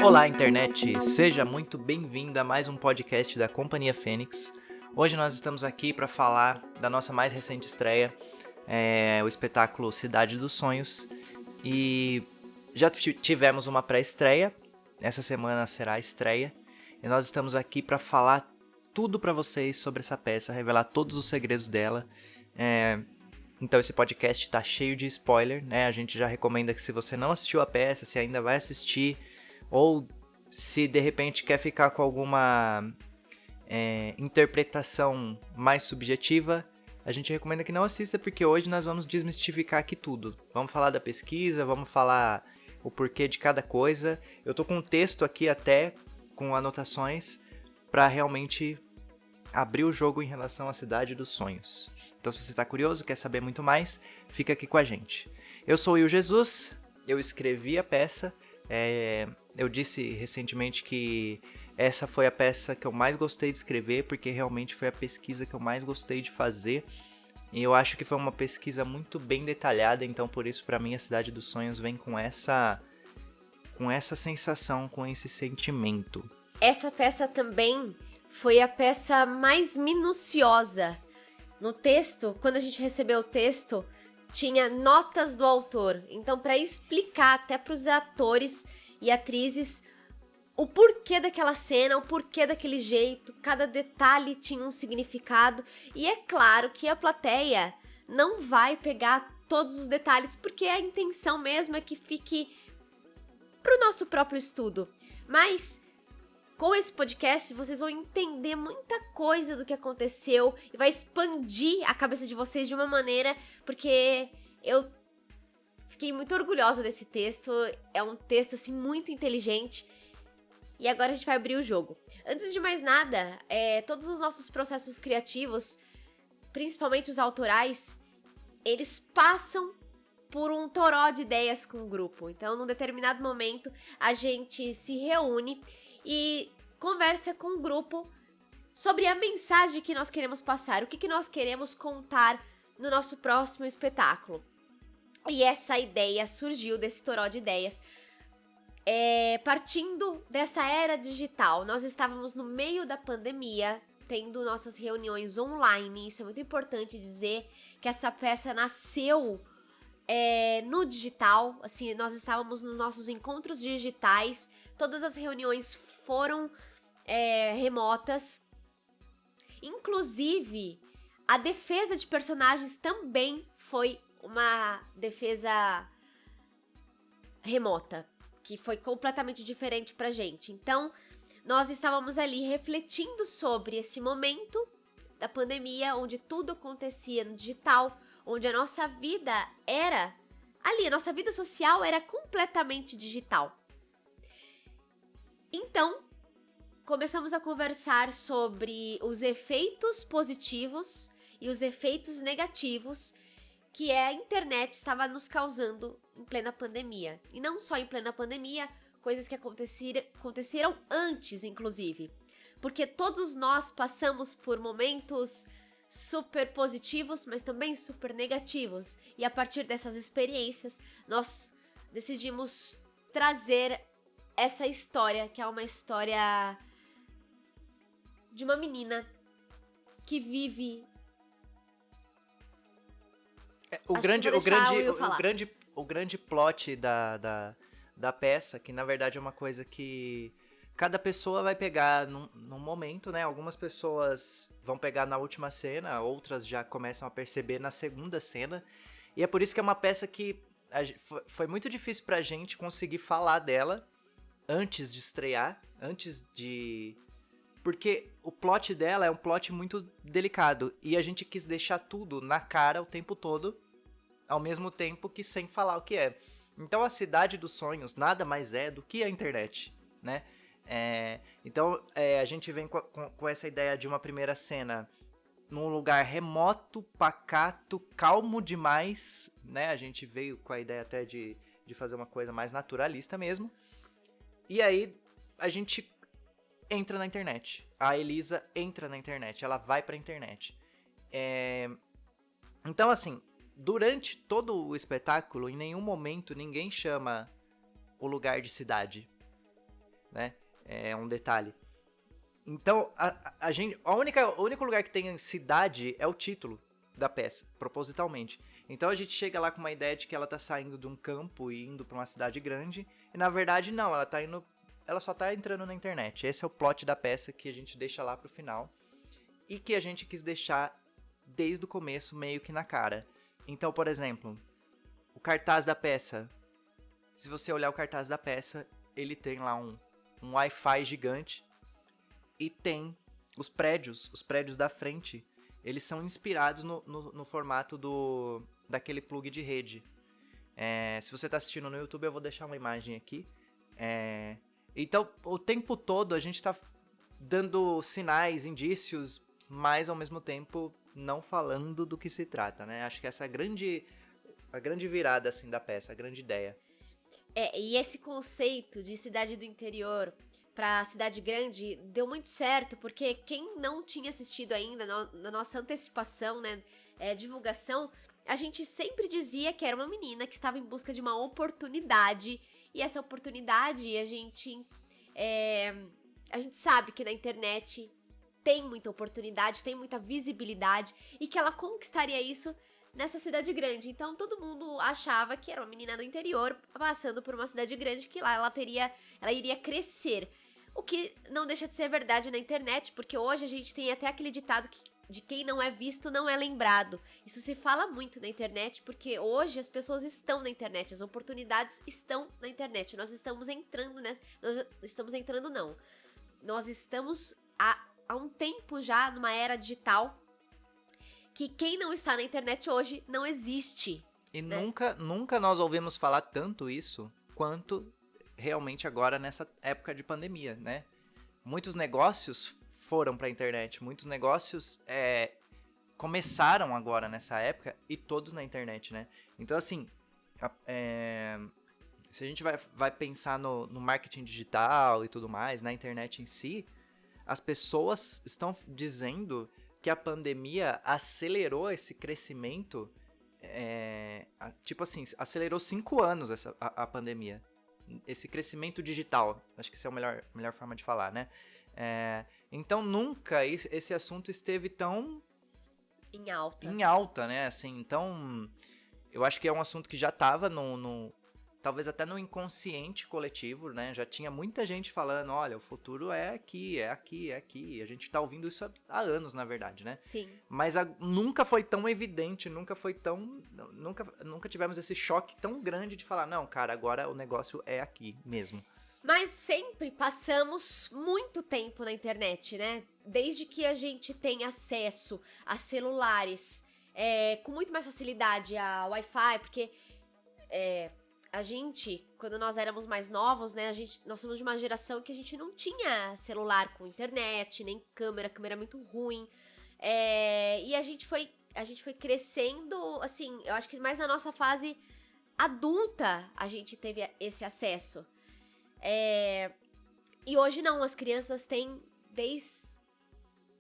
Olá, internet! Seja muito bem-vinda a mais um podcast da Companhia Fênix. Hoje nós estamos aqui para falar da nossa mais recente estreia, o espetáculo Cidade dos Sonhos. E já tivemos uma pré-estreia, essa semana será a estreia. E nós estamos aqui para falar tudo para vocês sobre essa peça, revelar todos os segredos dela. Então esse podcast está cheio de spoiler, né? A gente já recomenda que se você não assistiu a peça, se ainda vai assistir, ou se de repente quer ficar com alguma interpretação mais subjetiva, a gente recomenda que não assista, porque hoje nós vamos desmistificar aqui tudo. Vamos falar da pesquisa, vamos falar o porquê de cada coisa. Eu tô com um texto aqui até, com anotações, para realmente abrir o jogo em relação à Cidade dos Sonhos. Então se você está curioso, quer saber muito mais, fica aqui com a gente. Eu sou o Will Jesus, eu escrevi a peça, eu disse recentemente que essa foi a peça que eu mais gostei de escrever, porque realmente foi a pesquisa que eu mais gostei de fazer. E eu acho que foi uma pesquisa muito bem detalhada, então por isso para mim a Cidade dos Sonhos vem com essa sensação, com esse sentimento. Essa peça também foi a peça mais minuciosa. No texto, quando a gente recebeu o texto, tinha notas do autor. Então, para explicar até para os atores e atrizes o porquê daquela cena, o porquê daquele jeito, cada detalhe tinha um significado. E é claro que a plateia não vai pegar todos os detalhes, porque a intenção mesmo é que fique para o nosso próprio estudo. Mas com esse podcast, vocês vão entender muita coisa do que aconteceu e vai expandir a cabeça de vocês de uma maneira, porque eu fiquei muito orgulhosa desse texto. É um texto, assim, muito inteligente. E agora a gente vai abrir o jogo. Antes de mais nada, todos os nossos processos criativos, principalmente os autorais, eles passam por um toró de ideias com o grupo. Então, num determinado momento, a gente se reúne e conversa com o grupo sobre a mensagem que nós queremos passar, o que nós queremos contar no nosso próximo espetáculo. E essa ideia surgiu desse toró de ideias partindo dessa era digital. Nós estávamos no meio da pandemia, tendo nossas reuniões online. Isso é muito importante dizer, que essa peça nasceu no digital. Assim, nós estávamos nos nossos encontros digitais. Todas as reuniões foram remotas. Inclusive, a defesa de personagens também foi uma defesa remota, que foi completamente diferente pra gente. Então, nós estávamos ali refletindo sobre esse momento da pandemia, onde tudo acontecia no digital, onde a nossa vida era ali, a nossa vida social era completamente digital. Então, começamos a conversar sobre os efeitos positivos e os efeitos negativos que a internet estava nos causando em plena pandemia. E não só em plena pandemia, coisas que aconteceram antes, inclusive. Porque todos nós passamos por momentos super positivos, mas também super negativos. E a partir dessas experiências, nós decidimos trazer essa história, que é uma história de uma menina que vive... O grande plot da peça, que na verdade é uma coisa que cada pessoa vai pegar num momento, né? Algumas pessoas vão pegar na última cena, outras já começam a perceber na segunda cena. E é por isso que é uma peça que foi muito difícil pra gente conseguir falar dela antes de estrear, porque o plot dela é um plot muito delicado, e a gente quis deixar tudo na cara o tempo todo, ao mesmo tempo que sem falar o que é. Então a Cidade dos Sonhos nada mais é do que a internet, né? Então a gente vem com essa ideia de uma primeira cena num lugar remoto, pacato, calmo demais, né? A gente veio com a ideia até de fazer uma coisa mais naturalista mesmo. E aí a gente entra na internet. A Elisa entra na internet, ela vai pra internet. Então, assim, durante todo o espetáculo, em nenhum momento ninguém chama o lugar de cidade, né? É um detalhe. Então, o único lugar que tem cidade é o título da peça, propositalmente. Então a gente chega lá com uma ideia de que ela tá saindo de um campo e indo pra uma cidade grande, e na verdade não, ela só tá entrando na internet. Esse é o plot da peça que a gente deixa lá pro final, e que a gente quis deixar desde o começo meio que na cara. Então, por exemplo, o cartaz da peça. Se você olhar o cartaz da peça, ele tem lá um Wi-Fi gigante, e tem os prédios da frente, eles são inspirados no formato daquele plug de rede. Se você está assistindo no YouTube, eu vou deixar uma imagem aqui. Então, o tempo todo a gente está dando sinais, indícios, mas ao mesmo tempo não falando do que se trata, né? Acho que essa é a grande virada assim, da peça, a grande ideia. E esse conceito de cidade do interior pra cidade grande deu muito certo, porque quem não tinha assistido ainda na nossa antecipação, né, divulgação, a gente sempre dizia que era uma menina que estava em busca de uma oportunidade, e essa oportunidade a gente sabe que na internet tem muita oportunidade, tem muita visibilidade, e que ela conquistaria isso nessa cidade grande. Então todo mundo achava que era uma menina do interior passando por uma cidade grande, que lá ela iria crescer. O que não deixa de ser verdade na internet, porque hoje a gente tem até aquele ditado que de quem não é visto não é lembrado. Isso se fala muito na internet, porque hoje as pessoas estão na internet, as oportunidades estão na internet. Nós estamos entrando nessa... Nós estamos há um tempo já numa era digital que quem não está na internet hoje não existe. E né? nunca nós ouvimos falar tanto isso quanto realmente agora nessa época de pandemia, né? Muitos negócios foram para a internet, muitos negócios começaram agora nessa época e todos na internet, né? Então, assim, se a gente vai pensar no marketing digital e tudo mais, na internet em si, as pessoas estão dizendo que a pandemia acelerou esse crescimento, tipo assim, acelerou 5 anos a pandemia. Esse crescimento digital, acho que essa é a melhor forma de falar, né? Então nunca esse assunto esteve tão em alta, né? Assim, então eu acho que é um assunto que já estava talvez até no inconsciente coletivo, né? Já tinha muita gente falando, olha, o futuro é aqui, é aqui, é aqui. A gente tá ouvindo isso há anos, na verdade, né? Sim. Mas nunca foi tão evidente, nunca tivemos esse choque tão grande de falar, não, cara, agora o negócio é aqui mesmo. Mas sempre passamos muito tempo na internet, né? Desde que a gente tem acesso a celulares com muito mais facilidade a Wi-Fi, porque a gente, quando nós éramos mais novos, né? Nós somos de uma geração que a gente não tinha celular com internet, nem câmera muito ruim. E a gente foi crescendo, assim, eu acho que mais na nossa fase adulta a gente teve esse acesso. E hoje não, as crianças têm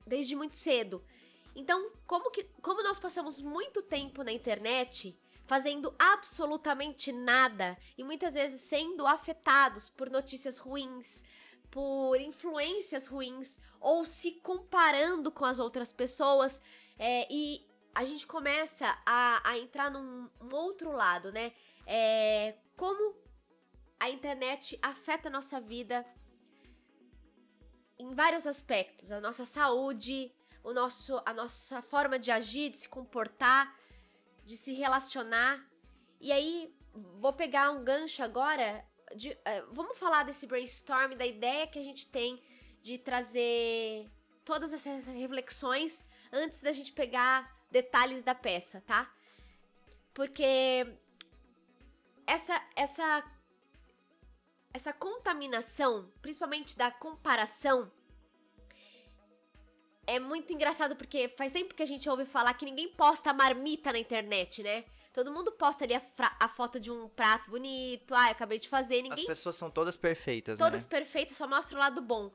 desde muito cedo. Então, como nós passamos muito tempo na internet, fazendo absolutamente nada, e muitas vezes sendo afetados por notícias ruins, por influências ruins, ou se comparando com as outras pessoas, e a gente começa a entrar num outro lado, né? Como a internet afeta a nossa vida em vários aspectos. A nossa saúde, a nossa forma de agir, de se comportar, de se relacionar. E aí, vou pegar um gancho agora. Vamos falar desse brainstorm, da ideia que a gente tem de trazer todas essas reflexões antes da gente pegar detalhes da peça, tá? Porque essa contaminação, principalmente da comparação, é muito engraçado porque faz tempo que a gente ouve falar que ninguém posta marmita na internet, né? Todo mundo posta ali a foto de um prato bonito, eu acabei de fazer, ninguém... As pessoas são todas perfeitas, todas perfeitas, só mostra o lado bom.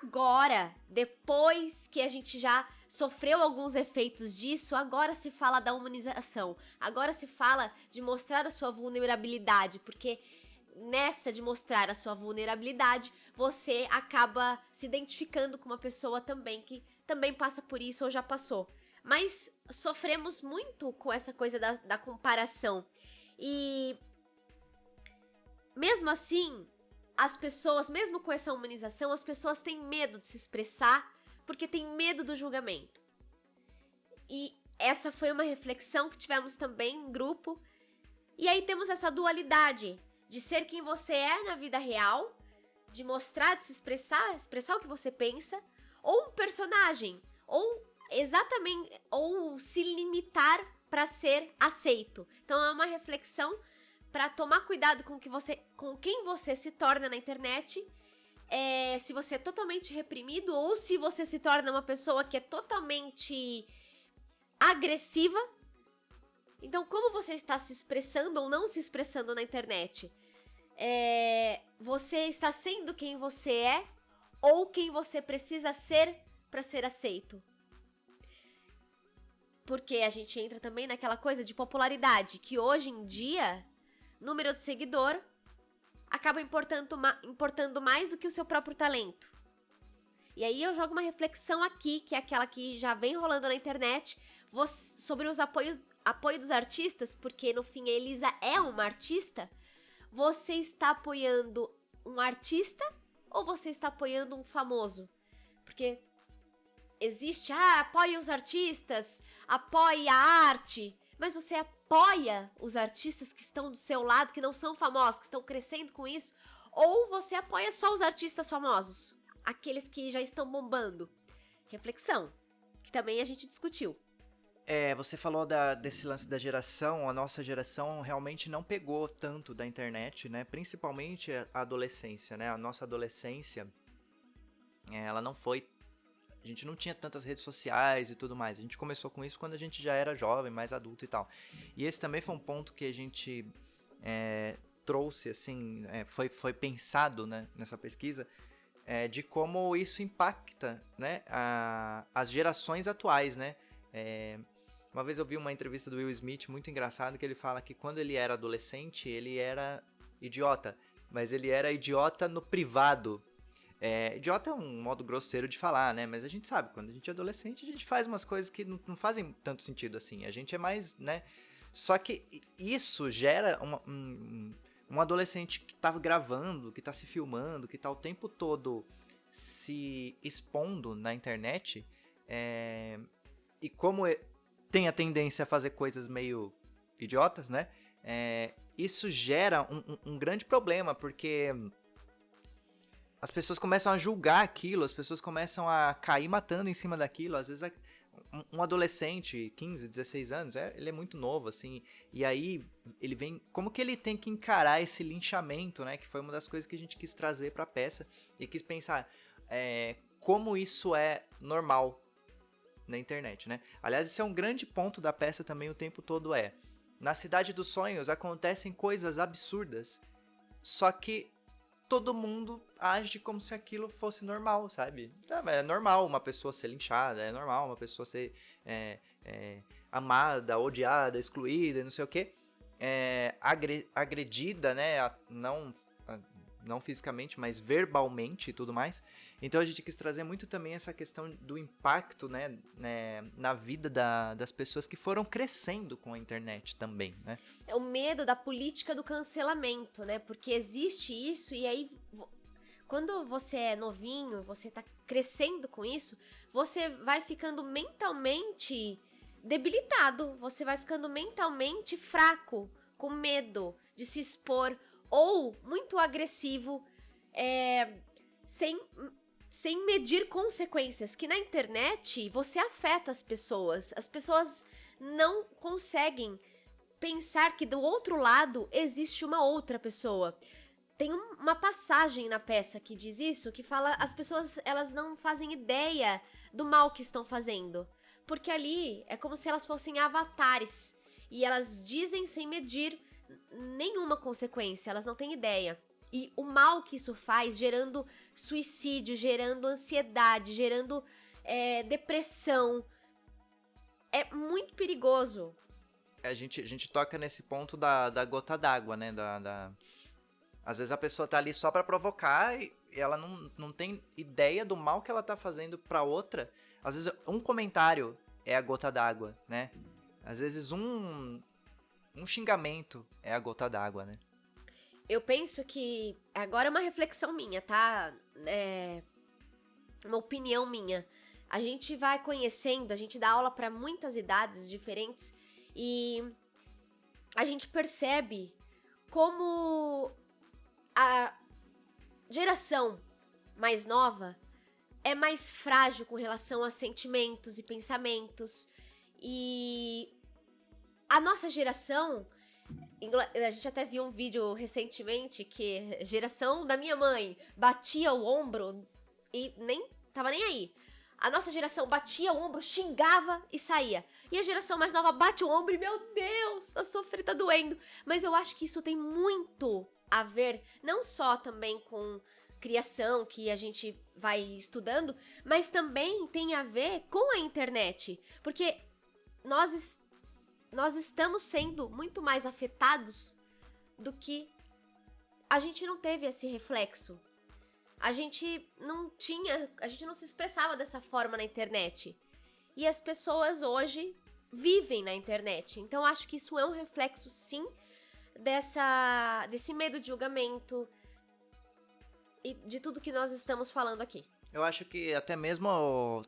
Agora, depois que a gente já sofreu alguns efeitos disso, agora se fala da humanização. Agora se fala de mostrar a sua vulnerabilidade, porque nessa de mostrar a sua vulnerabilidade, você acaba se identificando com uma pessoa também que também passa por isso ou já passou. Mas sofremos muito com essa coisa da comparação. E mesmo assim, as pessoas, mesmo com essa humanização, as pessoas têm medo de se expressar porque têm medo do julgamento. E essa foi uma reflexão que tivemos também em grupo. E aí temos essa dualidade de ser quem você é na vida real, de mostrar, de se expressar o que você pensa, ou um personagem, ou exatamente, ou se limitar para ser aceito. Então é uma reflexão para tomar cuidado com quem você se torna na internet, se você é totalmente reprimido ou se você se torna uma pessoa que é totalmente agressiva. Então, como você está se expressando ou não se expressando na internet? Você está sendo quem você é ou quem você precisa ser para ser aceito? Porque a gente entra também naquela coisa de popularidade, que hoje em dia, número de seguidor acaba importando mais do que o seu próprio talento. E aí eu jogo uma reflexão aqui, que é aquela que já vem rolando na internet, sobre os apoio dos artistas, porque no fim a Elisa é uma artista. Você está apoiando um artista ou você está apoiando um famoso? Porque existe, apoie os artistas, apoie a arte, mas você apoia os artistas que estão do seu lado, que não são famosos, que estão crescendo com isso, ou você apoia só os artistas famosos, aqueles que já estão bombando? Reflexão, que também a gente discutiu. Você falou desse lance da geração. A nossa geração realmente não pegou tanto da internet, né? Principalmente a adolescência, né? A nossa adolescência, ela não foi... A gente não tinha tantas redes sociais e tudo mais. A gente começou com isso quando a gente já era jovem, mais adulto e tal. E esse também foi um ponto que a gente trouxe, assim, foi pensado, né, nessa pesquisa, de como isso impacta, né, as gerações atuais, né? Uma vez eu vi uma entrevista do Will Smith muito engraçado, que ele fala que quando ele era adolescente, ele era idiota, mas ele era idiota no privado. Idiota é um modo grosseiro de falar, né? Mas a gente sabe, quando a gente é adolescente, a gente faz umas coisas que não fazem tanto sentido assim. A gente é mais, né? Só que isso gera um adolescente que tá gravando, que tá se filmando, que tá o tempo todo se expondo na internet, e como tem a tendência a fazer coisas meio idiotas, né? Isso gera um grande problema, porque as pessoas começam a julgar aquilo, as pessoas começam a cair matando em cima daquilo. Às vezes um adolescente, 15, 16 anos, ele é muito novo, assim, e aí ele vem... Como que ele tem que encarar esse linchamento, né? Que foi uma das coisas que a gente quis trazer pra peça e quis pensar como isso é normal na internet, né? Aliás, esse é um grande ponto da peça também o tempo todo. Na Cidade dos Sonhos acontecem coisas absurdas, só que todo mundo age como se aquilo fosse normal, sabe? É normal uma pessoa ser linchada, é normal uma pessoa ser amada, odiada, excluída, não sei o quê, agredida, né? Não fisicamente, mas verbalmente e tudo mais. Então a gente quis trazer muito também essa questão do impacto, né, na vida das pessoas que foram crescendo com a internet também, né? É o medo da política do cancelamento, né? Porque existe isso e aí... Quando você é novinho, você tá crescendo com isso, você vai ficando mentalmente debilitado, você vai ficando mentalmente fraco, com medo de se expor, ou muito agressivo, sem medir consequências, que na internet você afeta as pessoas não conseguem pensar que do outro lado existe uma outra pessoa. Tem uma passagem na peça que diz isso, que fala as pessoas, elas não fazem ideia do mal que estão fazendo, porque ali é como se elas fossem avatares, e elas dizem sem medir nenhuma consequência, elas não têm ideia. E o mal que isso faz, gerando suicídio, gerando ansiedade, gerando depressão, é muito perigoso. A gente toca nesse ponto da gota d'água, né? Às vezes a pessoa tá ali só pra provocar e ela não tem ideia do mal que ela tá fazendo pra outra. Às vezes um comentário é a gota d'água, né? Às vezes um xingamento é a gota d'água, né? Eu penso que agora é uma reflexão minha, tá? Uma opinião minha. A gente vai conhecendo, a gente dá aula pra muitas idades diferentes e a gente percebe como a geração mais nova é mais frágil com relação a sentimentos e pensamentos. E a nossa geração, a gente até viu um vídeo recentemente que a geração da minha mãe batia o ombro e nem tava nem aí. A nossa geração batia o ombro, xingava e saía. E a geração mais nova bate o ombro e, meu Deus, tá sofrendo, tá doendo. Mas eu acho que isso tem muito a ver, não só também com criação que a gente vai estudando, mas também tem a ver com a internet. Porque nós estamos sendo muito mais afetados do que a gente não teve esse reflexo. A gente não se expressava dessa forma na internet. E as pessoas hoje vivem na internet. Então acho que isso é um reflexo, sim, desse medo de julgamento e de tudo que nós estamos falando aqui. Eu acho que até mesmo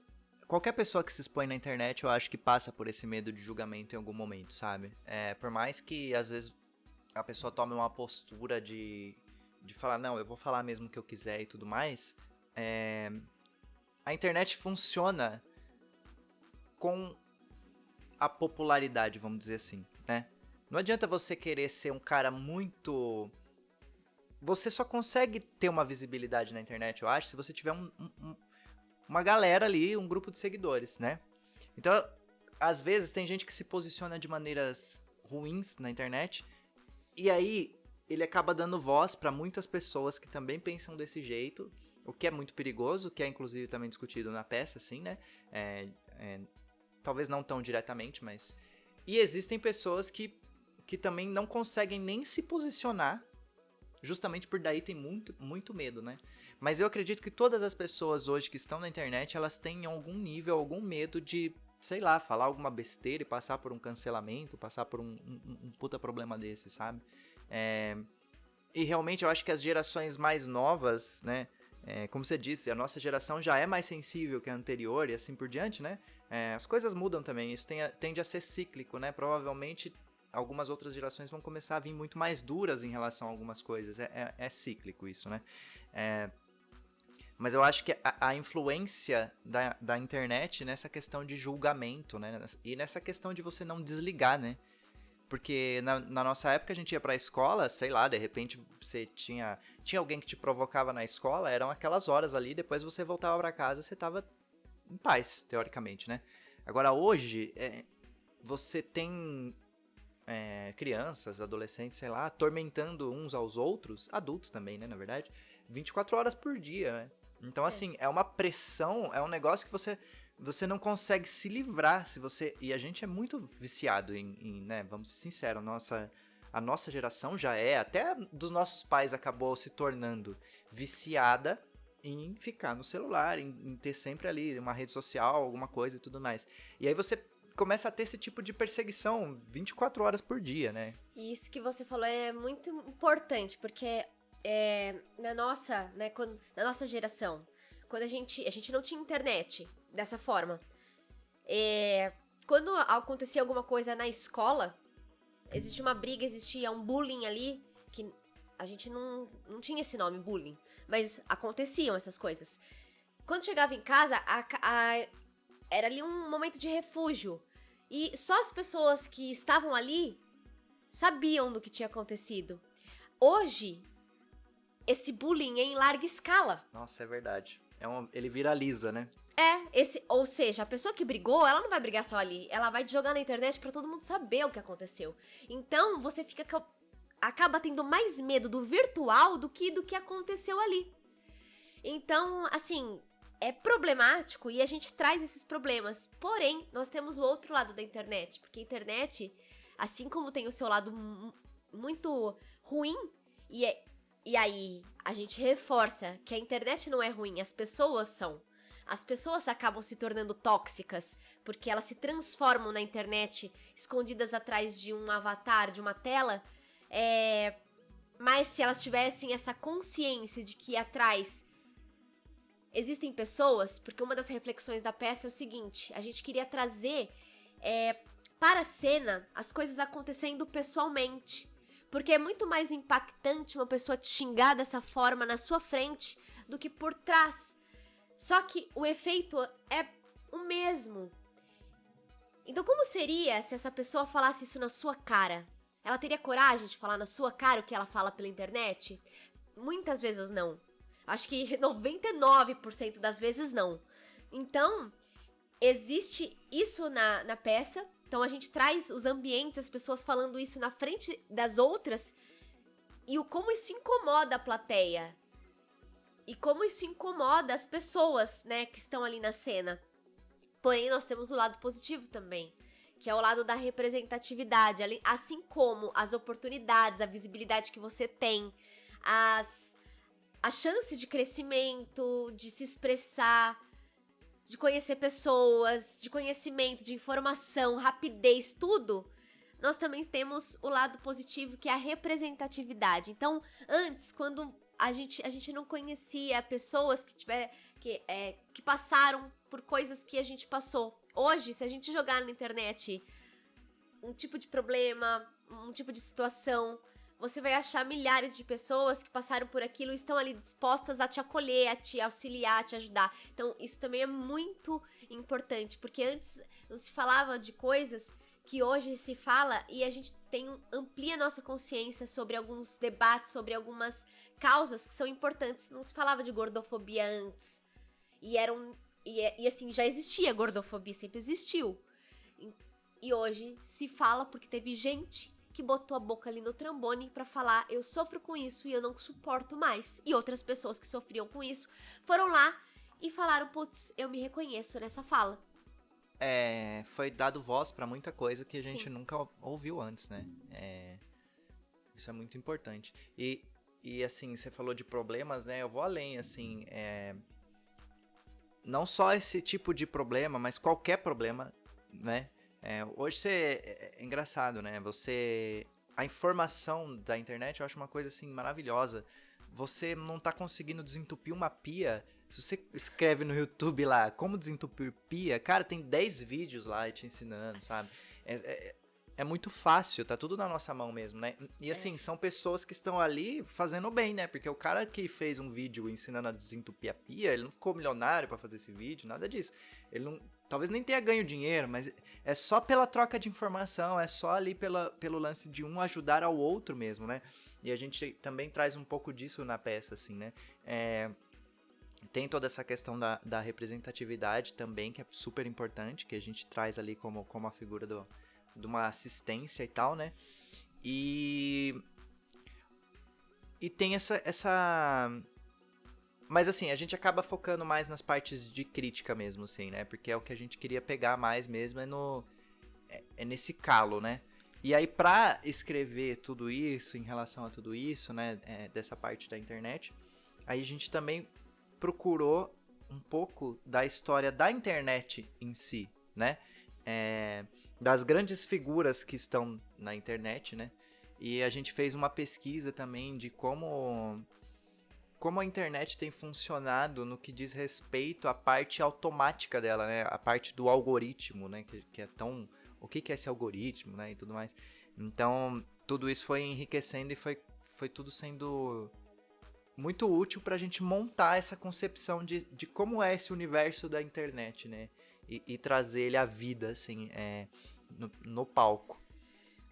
qualquer pessoa que se expõe na internet, eu acho que passa por esse medo de julgamento em algum momento, sabe? Por mais que às vezes a pessoa tome uma postura de falar, não, eu vou falar mesmo o que eu quiser e tudo mais, a internet funciona com a popularidade, vamos dizer assim, né? Não adianta você querer ser um cara muito... Você só consegue ter uma visibilidade na internet, eu acho, se você tiver uma galera ali, um grupo de seguidores, né? Então, às vezes, tem gente que se posiciona de maneiras ruins na internet, e aí ele acaba dando voz para muitas pessoas que também pensam desse jeito, o que é muito perigoso, que é inclusive também discutido na peça, assim, né? Talvez não tão diretamente, mas... E existem pessoas que também não conseguem nem se posicionar, justamente por daí tem muito, muito medo, né? Mas eu acredito que todas as pessoas hoje que estão na internet, elas têm algum nível, algum medo de, sei lá, falar alguma besteira e passar por um cancelamento, passar por um puta problema desse, sabe? E realmente eu acho que as gerações mais novas, né? Como você disse, a nossa geração já é mais sensível que a anterior e assim por diante, né? As coisas mudam também, isso tende a ser cíclico, né? Provavelmente algumas outras gerações vão começar a vir muito mais duras em relação a algumas coisas, é cíclico isso, né? Mas eu acho que a influência da internet nessa questão de julgamento, né? E nessa questão de você não desligar, né? Porque na nossa época a gente ia pra escola, sei lá, de repente você tinha alguém que te provocava na escola, eram aquelas horas ali, depois você voltava pra casa, você tava em paz, teoricamente, né? Agora hoje, você tem crianças, adolescentes, sei lá, atormentando uns aos outros, adultos também, né, na verdade, 24 horas por dia, né? Então, assim, é uma pressão, é um negócio que você não consegue se livrar, e a gente é muito viciado em né, vamos ser sinceros, a nossa geração já até dos nossos pais acabou se tornando viciada em ficar no celular, em ter sempre ali uma rede social, alguma coisa e tudo mais. E aí você começa a ter esse tipo de perseguição 24 horas por dia, né? E isso que você falou é muito importante, porque na nossa geração, quando a gente não tinha internet dessa forma, quando acontecia alguma coisa na escola, existia uma briga, existia um bullying ali, que a gente não tinha esse nome, bullying, mas aconteciam essas coisas. Quando chegava em casa, era ali um momento de refúgio, e só as pessoas que estavam ali sabiam do que tinha acontecido. Hoje, esse bullying é em larga escala. Nossa, é verdade. Ele viraliza, né? Ou seja, a pessoa que brigou, ela não vai brigar só ali. Ela vai jogar na internet pra todo mundo saber o que aconteceu. Então, você acaba tendo mais medo do virtual do que aconteceu ali. Então, assim, é problemático e a gente traz esses problemas. Porém, nós temos o outro lado da internet. Porque a internet, assim como tem o seu lado muito ruim, e E aí, a gente reforça que a internet não é ruim, as pessoas são. As pessoas acabam se tornando tóxicas, porque elas se transformam na internet, escondidas atrás de um avatar, de uma tela. Mas se elas tivessem essa consciência de que atrás existem pessoas, porque uma das reflexões da peça é o seguinte, a gente queria trazer para a cena as coisas acontecendo pessoalmente. Porque é muito mais impactante uma pessoa te xingar dessa forma na sua frente do que por trás. Só que o efeito é o mesmo. Então como seria se essa pessoa falasse isso na sua cara? Ela teria coragem de falar na sua cara o que ela fala pela internet? Muitas vezes não. Acho que 99% das vezes não. Então, existe isso na peça. Então a gente traz os ambientes, as pessoas falando isso na frente das outras. E como isso incomoda a plateia. E como isso incomoda as pessoas, né, que estão ali na cena. Porém, nós temos o lado positivo também, que é o lado da representatividade. Assim como as oportunidades, a visibilidade que você tem, a chance de crescimento, de se expressar, de conhecer pessoas, de conhecimento, de informação, rapidez, tudo. Nós também temos o lado positivo, que é a representatividade. Então, antes, quando a gente não conhecia pessoas que passaram por coisas que a gente passou. Hoje, se a gente jogar na internet um tipo de problema, um tipo de situação, você vai achar milhares de pessoas que passaram por aquilo e estão ali dispostas a te acolher, a te auxiliar, a te ajudar. Então, isso também é muito importante, porque antes não se falava de coisas que hoje se fala e a gente amplia nossa consciência sobre alguns debates, sobre algumas causas que são importantes. Não se falava de gordofobia antes. E assim, já existia gordofobia, sempre existiu. E hoje se fala porque teve gente que botou a boca ali no trombone pra falar: eu sofro com isso e eu não suporto mais. E outras pessoas que sofriam com isso foram lá e falaram: putz, eu me reconheço nessa fala. Foi dado voz pra muita coisa que a gente Sim. nunca ouviu antes, né? Isso é muito importante. E assim, você falou de problemas, né? Eu vou além, assim, não só esse tipo de problema, mas qualquer problema, né? Hoje é engraçado, né? A informação da internet eu acho uma coisa, assim, maravilhosa. Você não tá conseguindo desentupir uma pia. Se você escreve no YouTube lá como desentupir pia, cara, tem 10 vídeos lá te ensinando, sabe? É muito fácil, tá tudo na nossa mão mesmo, né? E assim, são pessoas que estão ali fazendo bem, né? Porque o cara que fez um vídeo ensinando a desentupir a pia, ele não ficou milionário pra fazer esse vídeo, nada disso. Ele não, talvez nem tenha ganho dinheiro, mas é só pela troca de informação, é só ali pelo lance de um ajudar ao outro mesmo, né? E a gente também traz um pouco disso na peça, assim, né? Tem toda essa questão da representatividade também, que é super importante, que a gente traz ali como a figura de uma assistência e tal, né? E tem essa... Mas assim, a gente acaba focando mais nas partes de crítica mesmo, assim, né? Porque é o que a gente queria pegar mais mesmo, é nesse calo, né? E aí, pra escrever tudo isso, em relação a tudo isso, né? Dessa parte da internet, aí a gente também procurou um pouco da história da internet em si, né? Das grandes figuras que estão na internet, né? E a gente fez uma pesquisa também de como a internet tem funcionado no que diz respeito à parte automática dela, né? A parte do algoritmo, né? Que é tão... O que é esse algoritmo, né? E tudo mais. Então, tudo isso foi enriquecendo e foi tudo sendo muito útil pra gente montar essa concepção de como é esse universo da internet, né? E trazer ele à vida, assim, no palco.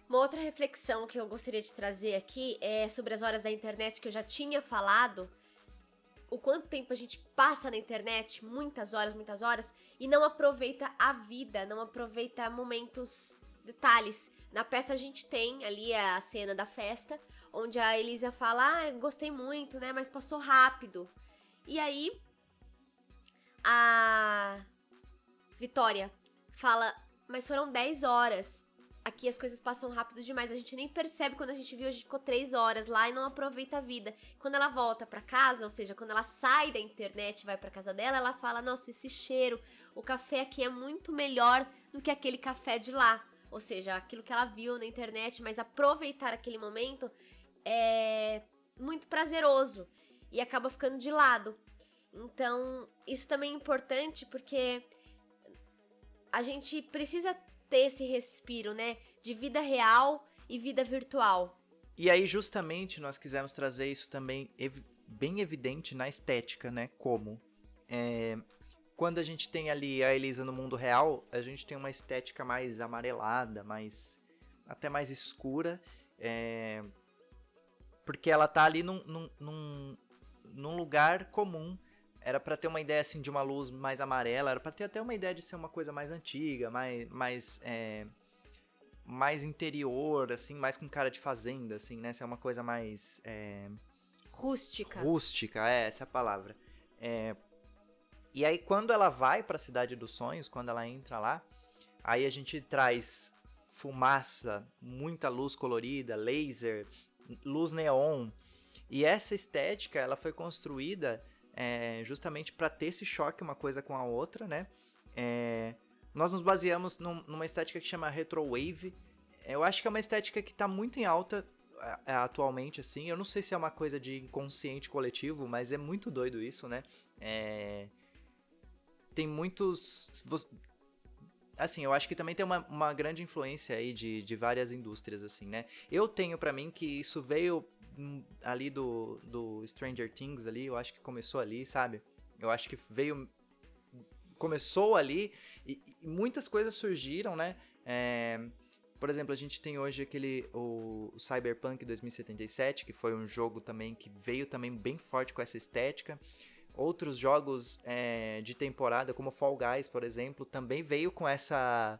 Uma outra reflexão que eu gostaria de trazer aqui é sobre as horas da internet, que eu já tinha falado. O quanto tempo a gente passa na internet, muitas horas, e não aproveita a vida, não aproveita momentos, detalhes. Na peça a gente tem ali a cena da festa, onde a Elisa fala: gostei muito, né, mas passou rápido. E aí, a Vitória fala: mas foram 10 horas. aqui as coisas passam rápido demais. A gente nem percebe quando a gente viu, a gente ficou 3 horas lá e não aproveita a vida. Quando ela volta pra casa, ou seja, quando ela sai da internet e vai pra casa dela, ela fala, nossa, esse cheiro, o café aqui é muito melhor do que aquele café de lá. Ou seja, aquilo que ela viu na internet, mas aproveitar aquele momento é muito prazeroso e acaba ficando de lado. Então, isso também é importante porque a gente precisa ter esse respiro, né, de vida real e vida virtual. E aí, justamente, nós quisemos trazer isso também bem evidente na estética, né, como quando a gente tem ali a Elisa no mundo real, a gente tem uma estética mais amarelada, até mais escura, porque ela tá ali num lugar comum. Era pra ter uma ideia assim de uma luz mais amarela, era pra ter até uma ideia de ser uma coisa mais antiga, mais interior, assim, mais com cara de fazenda, assim, né? Ser uma coisa mais Rústica. Rústica, essa é a palavra. E aí, quando ela vai pra Cidade dos Sonhos, quando ela entra lá, aí a gente traz fumaça, muita luz colorida, laser, luz neon. E essa estética, ela foi construída justamente para ter esse choque uma coisa com a outra, né? Nós nos baseamos numa estética que chama Retrowave. Eu acho que é uma estética que tá muito em alta atualmente, assim. Eu não sei se é uma coisa de inconsciente coletivo, mas é muito doido isso, né? Tem muitos... Assim, eu acho que também tem uma grande influência aí de várias indústrias, assim, né? Eu tenho pra mim que isso veio ali do Stranger Things ali, eu acho que começou ali, sabe? Eu acho que começou ali e muitas coisas surgiram, né? Por exemplo, a gente tem hoje o Cyberpunk 2077, que foi um jogo também que veio também bem forte com essa estética. Outros jogos de temporada, como Fall Guys, por exemplo, também veio com essa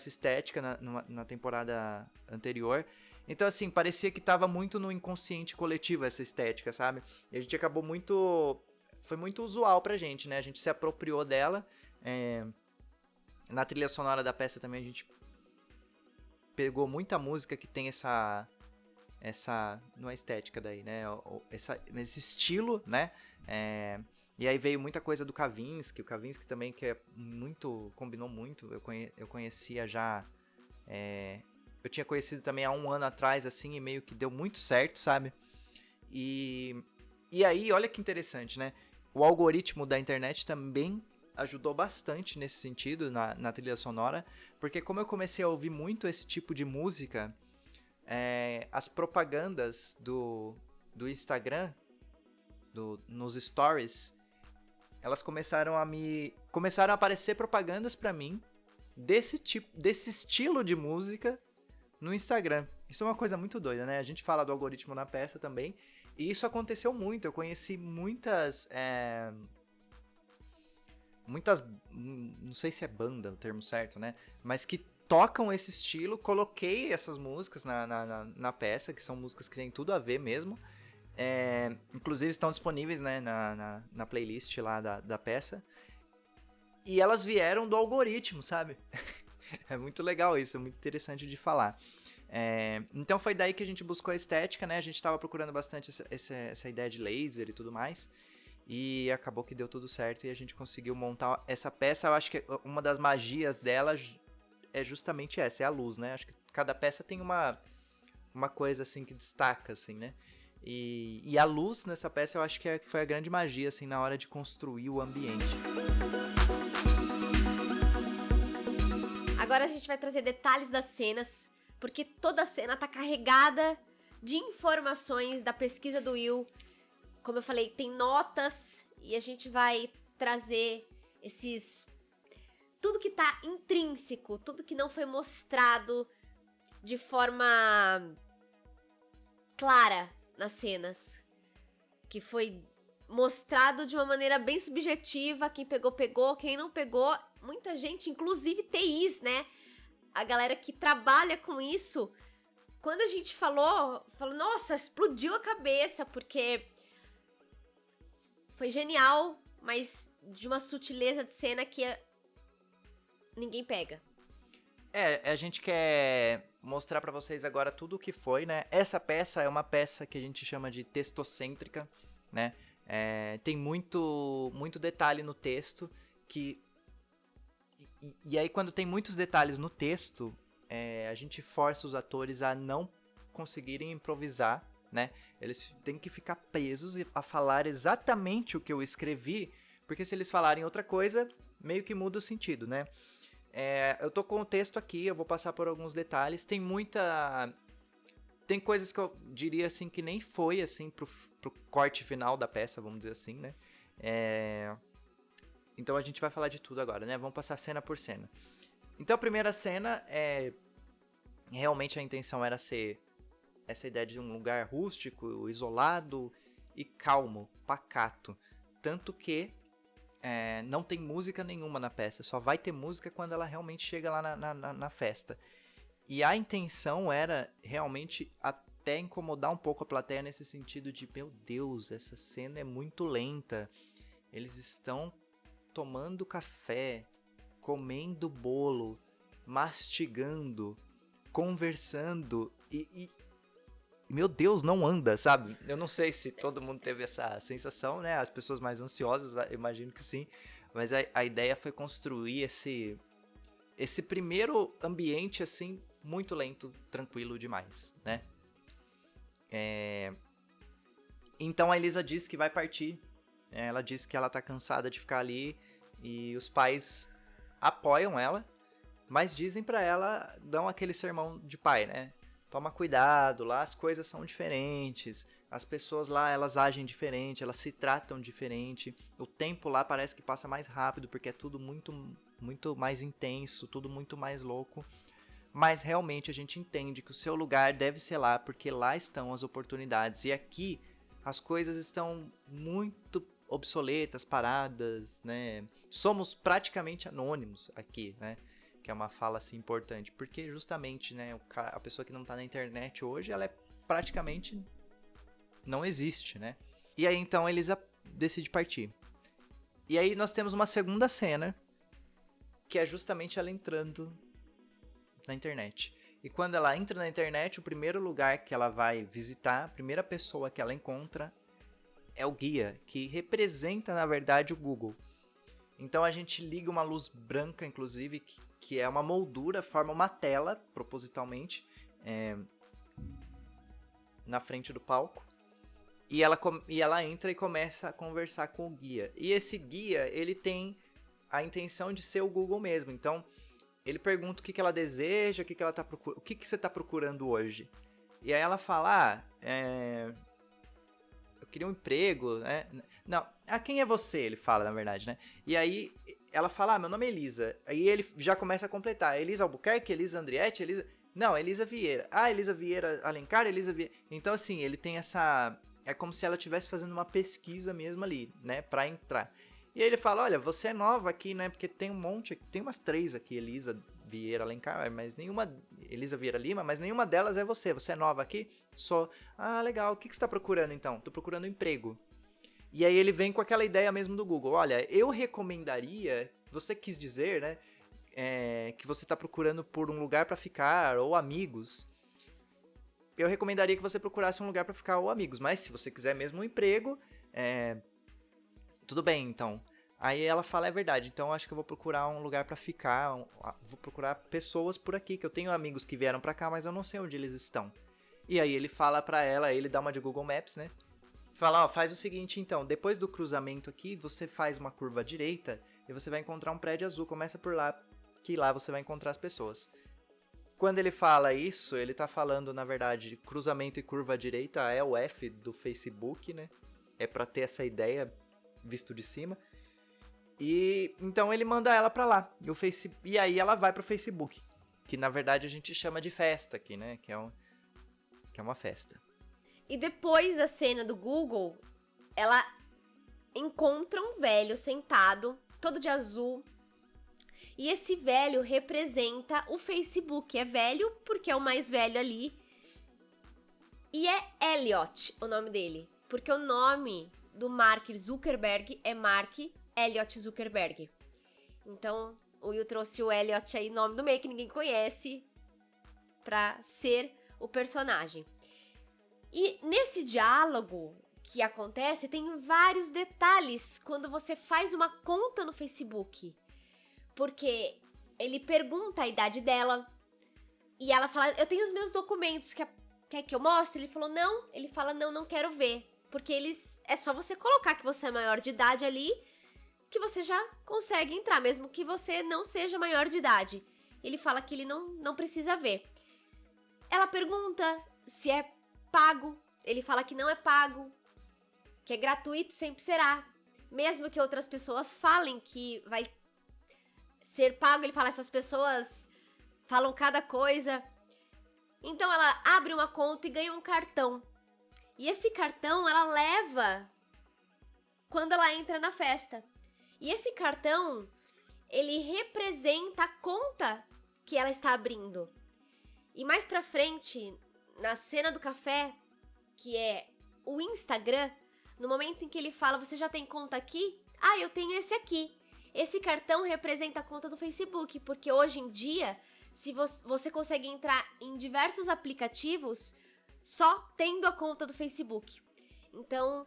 estética na temporada anterior. Então, assim, parecia que tava muito no inconsciente coletivo essa estética, sabe? E a gente acabou muito... Foi muito usual pra gente, né? A gente se apropriou dela. Na trilha sonora da peça também a gente pegou muita música que tem essa não é estética daí, né? Esse estilo, né? E aí veio muita coisa do Kavinsky. O Kavinsky também, que combinou muito. Eu conhecia já... eu tinha conhecido também há um ano atrás, assim, e meio que deu muito certo, sabe? E aí, olha que interessante, né? O algoritmo da internet também ajudou bastante nesse sentido, na trilha sonora, porque como eu comecei a ouvir muito esse tipo de música, as propagandas do Instagram, nos stories, elas começaram a aparecer propagandas pra mim desse estilo de música no Instagram. Isso é uma coisa muito doida, né? A gente fala do algoritmo na peça também, e isso aconteceu muito. Eu conheci muitas, não sei se é banda o termo certo, né? Mas que tocam esse estilo. Coloquei essas músicas na peça, que são músicas que têm tudo a ver mesmo. Inclusive estão disponíveis, né, na playlist lá da peça. E elas vieram do algoritmo, sabe? É muito legal isso, é muito interessante de falar. Então foi daí que a gente buscou a estética, né? A gente estava procurando bastante essa ideia de laser e tudo mais. E acabou que deu tudo certo e a gente conseguiu montar essa peça. Eu acho que uma das magias dela é justamente essa, é a luz, né? Acho que cada peça tem uma coisa assim que destaca, assim, né? E a luz nessa peça eu acho que foi a grande magia, assim, na hora de construir o ambiente. Agora a gente vai trazer detalhes das cenas, porque toda a cena tá carregada de informações da pesquisa do Will. Como eu falei, tem notas e a gente vai trazer tudo que tá intrínseco, tudo que não foi mostrado de forma clara nas cenas, que foi mostrado de uma maneira bem subjetiva. Quem pegou, pegou. Quem não pegou, muita gente, inclusive TIs, né? A galera que trabalha com isso, quando a gente falou, nossa, explodiu a cabeça, porque foi genial, mas de uma sutileza de cena que ninguém pega. A gente quer mostrar pra vocês agora tudo o que foi, né? Essa peça é uma peça que a gente chama de textocêntrica, né? Tem muito detalhe no texto que... E aí, quando tem muitos detalhes no texto, a gente força os atores a não conseguirem improvisar, né? Eles têm que ficar presos a falar exatamente o que eu escrevi, porque se eles falarem outra coisa, meio que muda o sentido, né? Eu tô com o texto aqui, eu vou passar por alguns detalhes. Tem coisas que eu diria assim que nem foi assim pro corte final da peça, vamos dizer assim, né? Então a gente vai falar de tudo agora, né? Vamos passar cena por cena. Então a primeira cena realmente a intenção era ser essa ideia de um lugar rústico, isolado e calmo, pacato. Tanto que não tem música nenhuma na peça, só vai ter música quando ela realmente chega lá na festa. E a intenção era realmente até incomodar um pouco a plateia nesse sentido de, meu Deus, essa cena é muito lenta. Eles estão tomando café, comendo bolo, mastigando, conversando e meu Deus, não anda, sabe? Eu não sei se todo mundo teve essa sensação, né? As pessoas mais ansiosas, eu imagino que sim. Mas a ideia foi construir esse primeiro ambiente, assim, muito lento, tranquilo demais, né? Então a Elisa diz que vai partir. Ela diz que ela tá cansada de ficar ali e os pais apoiam ela, mas dizem pra ela, dão aquele sermão de pai, né? Toma cuidado, lá as coisas são diferentes, as pessoas lá elas agem diferente, elas se tratam diferente, o tempo lá parece que passa mais rápido porque é tudo muito mais intenso, tudo muito mais louco, mas realmente a gente entende que o seu lugar deve ser lá porque lá estão as oportunidades e aqui as coisas estão muito obsoletas, paradas, né? Somos praticamente anônimos aqui, né? Que é uma fala assim importante, porque justamente, né, a pessoa que não tá na internet hoje, ela praticamente não existe, né? E aí então a Elisa decide partir. E aí nós temos uma segunda cena, que é justamente ela entrando na internet. E quando ela entra na internet, o primeiro lugar que ela vai visitar, a primeira pessoa que ela encontra é o guia, que representa, na verdade, o Google. Então a gente liga uma luz branca, inclusive, que é uma moldura, forma uma tela, propositalmente, na frente do palco. E ela entra e começa a conversar com o guia. E esse guia, ele tem a intenção de ser o Google mesmo. Então, ele pergunta o que ela deseja, o que ela tá procurando, o que você está procurando hoje. E aí ela fala, eu queria um emprego, né? Não, quem é você? Ele fala, na verdade, né? E aí ela fala, meu nome é Elisa. Aí ele já começa a completar. Elisa Albuquerque, Elisa Andrietti, Elisa... Não, Elisa Vieira. Elisa Vieira Alencar, Elisa Vieira... Então, assim, ele tem essa... É como se ela estivesse fazendo uma pesquisa mesmo ali, né? Pra entrar. E aí ele fala, olha, você é nova aqui, né? Porque tem um monte... Tem umas 3 aqui, Elisa Vieira Alencar, mas nenhuma... Elisa Vieira Lima, mas nenhuma delas é você. Você é nova aqui? Sou. Legal. O que você tá procurando, então? Tô procurando um emprego. E aí ele vem com aquela ideia mesmo do Google. Olha, eu recomendaria... Você quis dizer, né? Que você tá procurando por um lugar pra ficar ou amigos. Eu recomendaria que você procurasse um lugar pra ficar ou amigos. Mas se você quiser mesmo um emprego... Tudo bem, então. Aí ela fala, é verdade, então acho que eu vou procurar um lugar pra ficar, vou procurar pessoas por aqui, que eu tenho amigos que vieram pra cá, mas eu não sei onde eles estão. E aí ele fala pra ela, ele dá uma de Google Maps, né? Fala, faz o seguinte então, depois do cruzamento aqui, você faz uma curva à direita e você vai encontrar um prédio azul, começa por lá, que lá você vai encontrar as pessoas. Quando ele fala isso, ele tá falando, na verdade, cruzamento e curva à direita é o F do Facebook, né? É pra ter essa ideia visto de cima. E então ele manda ela pra lá. E aí ela vai pro Facebook. Que na verdade a gente chama de festa aqui, né? Que é uma festa. E depois da cena do Google, ela encontra um velho sentado, todo de azul. E esse velho representa o Facebook. É velho porque é o mais velho ali. E é Elliot o nome dele. Porque o nome do Mark Zuckerberg é Mark Elliot Zuckerberg. Então, O Will trouxe o Elliot aí, nome do meio que ninguém conhece, pra ser o personagem. E nesse diálogo que acontece, tem vários detalhes quando você faz uma conta no Facebook. Porque ele pergunta a idade dela e ela fala, eu tenho os meus documentos, quer que eu mostre? Ele falou, não. Ele fala, não quero ver. Porque é só você colocar que você é maior de idade ali, que você já consegue entrar, mesmo que você não seja maior de idade. Ele fala que ele não precisa ver. Ela pergunta se é pago. Ele fala que não é pago, que é gratuito, sempre será. Mesmo que outras pessoas falem que vai ser pago, ele fala, essas pessoas falam cada coisa. Então ela abre uma conta e ganha um cartão. E esse cartão ela leva quando ela entra na festa. E esse cartão, ele representa a conta que ela está abrindo. E mais pra frente, na cena do café, que é o Instagram, no momento em que ele fala, você já tem conta aqui? Ah, eu tenho esse aqui. Esse cartão representa a conta do Facebook, porque hoje em dia, se você consegue entrar em diversos aplicativos só tendo a conta do Facebook. Então,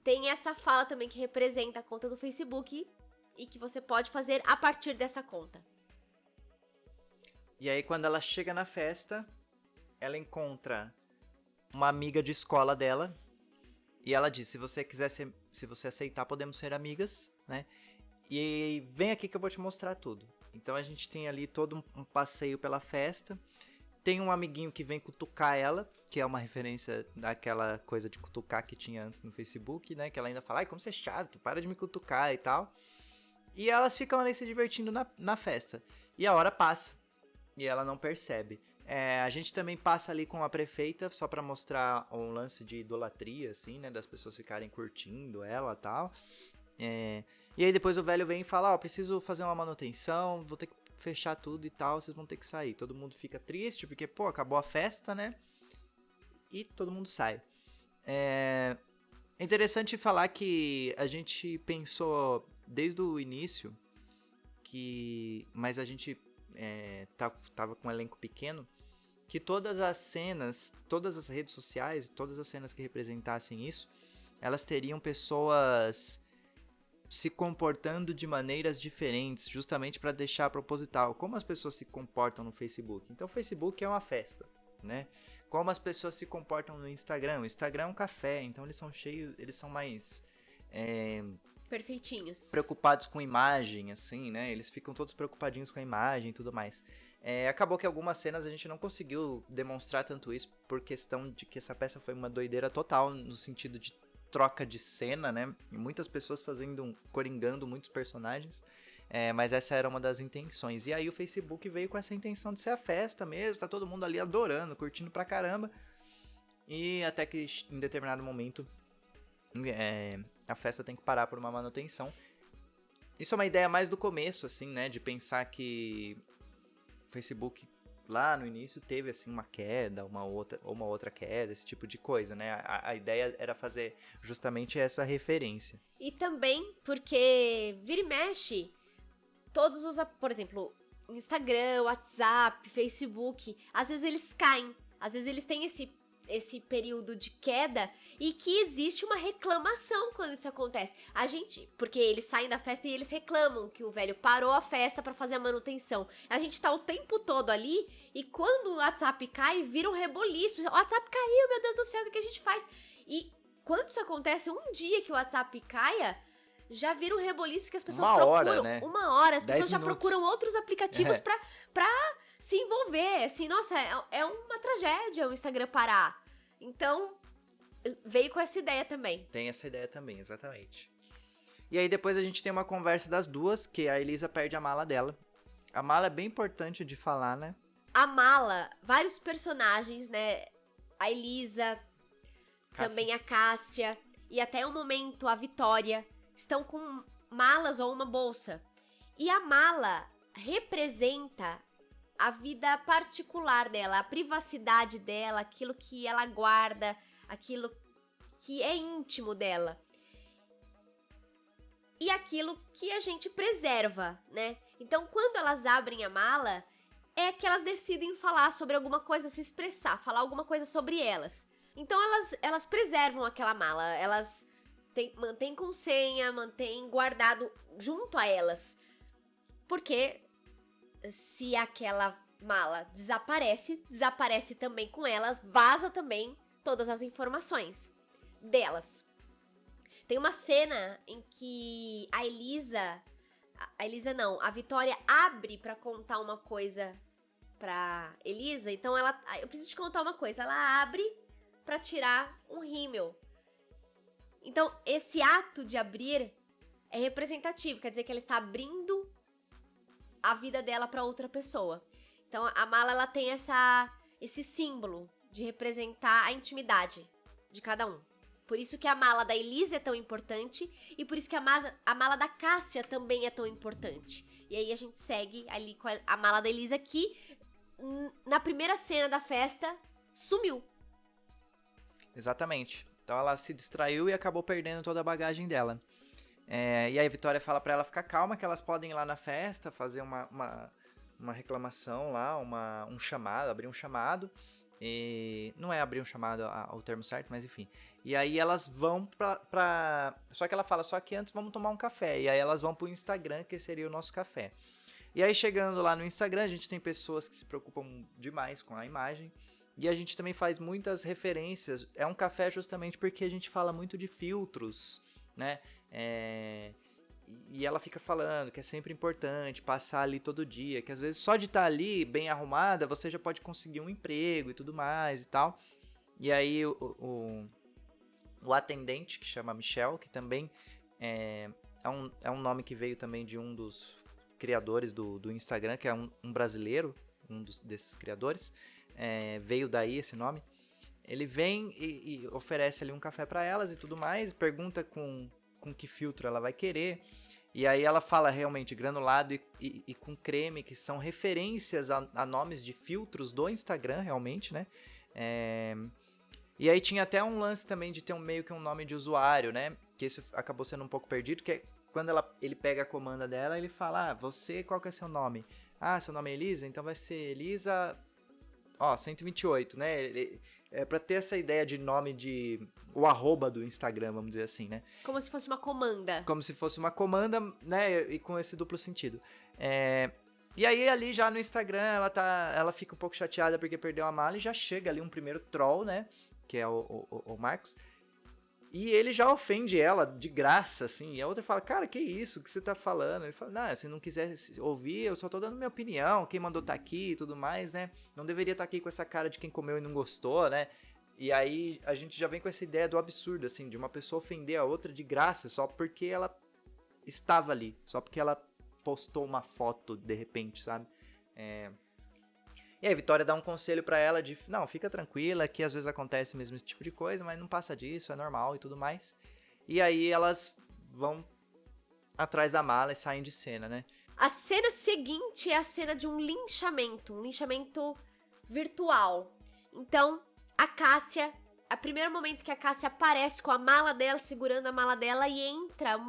tem essa fala também que representa a conta do Facebook e que você pode fazer a partir dessa conta. E aí, quando ela chega na festa, ela encontra uma amiga de escola dela e ela diz, se você aceitar, podemos ser amigas, né? E vem aqui que eu vou te mostrar tudo. Então a gente tem ali todo um passeio pela festa. Tem um amiguinho que vem cutucar ela, que é uma referência daquela coisa de cutucar que tinha antes no Facebook, né? Que ela ainda fala, ai, como você é chato, para de me cutucar e tal. E elas ficam ali se divertindo na festa. E a hora passa. E ela não percebe. A gente também passa ali com a prefeita, só pra mostrar um lance de idolatria, assim, né? Das pessoas ficarem curtindo ela e tal. E aí depois o velho vem e fala, preciso fazer uma manutenção, vou ter que fechar tudo e tal, vocês vão ter que sair. Todo mundo fica triste, porque, acabou a festa, né? E todo mundo sai. É interessante falar que a gente pensou desde o início mas a gente tava com um elenco pequeno, que todas as cenas, todas as redes sociais, todas as cenas que representassem isso, elas teriam pessoas se comportando de maneiras diferentes, justamente para deixar proposital, como as pessoas se comportam no Facebook. Então o Facebook é uma festa, né? Como as pessoas se comportam no Instagram. O Instagram é um café, então eles são mais perfeitinhos, preocupados com imagem, assim, né? Eles ficam todos preocupadinhos com a imagem e tudo mais. Acabou que algumas cenas a gente não conseguiu demonstrar tanto isso, por questão de que essa peça foi uma doideira total, no sentido de troca de cena, né? E muitas pessoas coringando muitos personagens. Mas essa era uma das intenções. E aí o Facebook veio com essa intenção de ser a festa mesmo, tá todo mundo ali adorando, curtindo pra caramba. E até que em determinado momento a festa tem que parar por uma manutenção. Isso é uma ideia mais do começo, assim, né? De pensar que o Facebook lá no início teve assim uma queda, uma outra queda, esse tipo de coisa, né? A ideia era fazer justamente essa referência. E também porque vira e mexe, por exemplo, Instagram, WhatsApp, Facebook, às vezes eles caem, às vezes eles têm esse período de queda e que existe uma reclamação quando isso acontece. Porque eles saem da festa e eles reclamam que o velho parou a festa pra fazer a manutenção. A gente tá o tempo todo ali e quando o WhatsApp cai, vira um reboliço. O WhatsApp caiu, meu Deus do céu, o que a gente faz? E quando isso acontece, um dia que o WhatsApp caia, já vira um reboliço que as pessoas procuram. Né? Uma hora, as 10 pessoas já minutos. procuram outros aplicativos pra se envolver. Assim, nossa, é uma tragédia o Instagram parar. Então, veio com essa ideia também. Tem essa ideia também, exatamente. E aí depois a gente tem uma conversa das duas, que a Elisa perde a mala dela. A mala é bem importante de falar, né? A mala, vários personagens, né? A Elisa, também a Cássia, e até o momento a Vitória, estão com malas ou uma bolsa. E a mala representa a vida particular dela, a privacidade dela, aquilo que ela guarda, aquilo que é íntimo dela. E aquilo que a gente preserva, né? Então, quando elas abrem a mala, é que elas decidem falar sobre alguma coisa, se expressar, falar alguma coisa sobre elas. Então, elas preservam aquela mala, elas mantêm com senha, mantêm guardado junto a elas. Porque se aquela mala desaparece também com elas, vaza também todas as informações delas. Tem uma cena em que a Vitória abre pra contar uma coisa pra Elisa, então eu preciso te contar uma coisa, ela abre pra tirar um rímel. Então, esse ato de abrir é representativo, quer dizer que ela está abrindo a vida dela pra outra pessoa. Então, a mala, ela tem esse símbolo de representar a intimidade de cada um. Por isso que a mala da Elisa é tão importante e por isso que a mala da Cássia também é tão importante. E aí a gente segue ali com a mala da Elisa que, na primeira cena da festa, sumiu. Exatamente. Então ela se distraiu e acabou perdendo toda a bagagem dela. E aí a Vitória fala pra ela ficar calma, que elas podem ir lá na festa, fazer uma reclamação lá, um chamado, abrir um chamado. E não é abrir um chamado ao termo certo, mas enfim. E aí elas vão pra... Só que ela fala, só que antes vamos tomar um café. E aí elas vão pro Instagram, que seria o nosso café. E aí chegando lá no Instagram, a gente tem pessoas que se preocupam demais com a imagem. E a gente também faz muitas referências. É um café justamente porque a gente fala muito de filtros, né? E ela fica falando que é sempre importante passar ali todo dia, que às vezes só de estar ali bem arrumada, você já pode conseguir um emprego e tudo mais e tal. E aí o atendente, que chama Michel, que também é um nome que veio também de um dos criadores do Instagram, que é um brasileiro, desses criadores, veio daí esse nome. Ele vem e oferece ali um café para elas e tudo mais, pergunta com que filtro ela vai querer. E aí ela fala realmente granulado e com creme, que são referências a nomes de filtros do Instagram, realmente, né? E aí tinha até um lance também de ter meio que um nome de usuário, né? Que isso acabou sendo um pouco perdido, que é quando ele pega a comanda dela, ele fala, você, qual que é seu nome? Seu nome é Elisa? Então vai ser Elisa... 128, né? É pra ter essa ideia de nome o arroba do Instagram, vamos dizer assim, né? Como se fosse uma comanda. Como se fosse uma comanda, né? E com esse duplo sentido. E aí, ali já no Instagram, ela fica um pouco chateada porque perdeu a mala e já chega ali um primeiro troll, né? Que é o Marcos. E ele já ofende ela de graça, assim. E a outra fala, cara, que isso? Que você tá falando? Ele fala, não, se não quiser ouvir, eu só tô dando minha opinião. Quem mandou tá aqui e tudo mais, né? Não deveria estar aqui com essa cara de quem comeu e não gostou, né? E aí a gente já vem com essa ideia do absurdo, assim, de uma pessoa ofender a outra de graça só porque ela estava ali. Só porque ela postou uma foto de repente, sabe? E aí a Vitória dá um conselho pra ela de, não, fica tranquila, que às vezes acontece mesmo esse tipo de coisa, mas não passa disso, é normal e tudo mais. E aí elas vão atrás da mala e saem de cena, né? A cena seguinte é a cena de um linchamento virtual. Então, a Cássia, a primeiro momento que a Cássia aparece com a mala dela, segurando a mala dela, e entra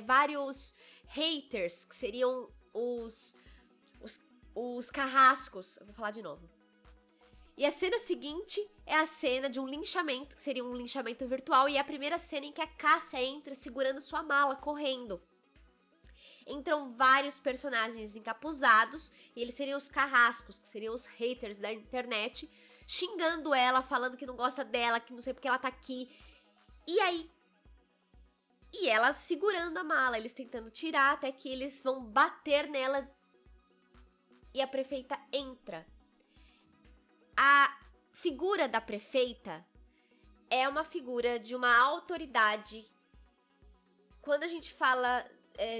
vários haters, que seriam os carrascos. Eu vou falar de novo. E a cena seguinte é a cena de um linchamento, que seria um linchamento virtual, e é a primeira cena em que a Cássia entra segurando sua mala, correndo. Entram vários personagens encapuzados, e eles seriam os carrascos, que seriam os haters da internet, xingando ela, falando que não gosta dela, que não sei porque ela tá aqui. E ela segurando a mala, eles tentando tirar, até que eles vão bater nela. E a prefeita entra. A figura da prefeita é uma figura de uma autoridade. Quando a gente fala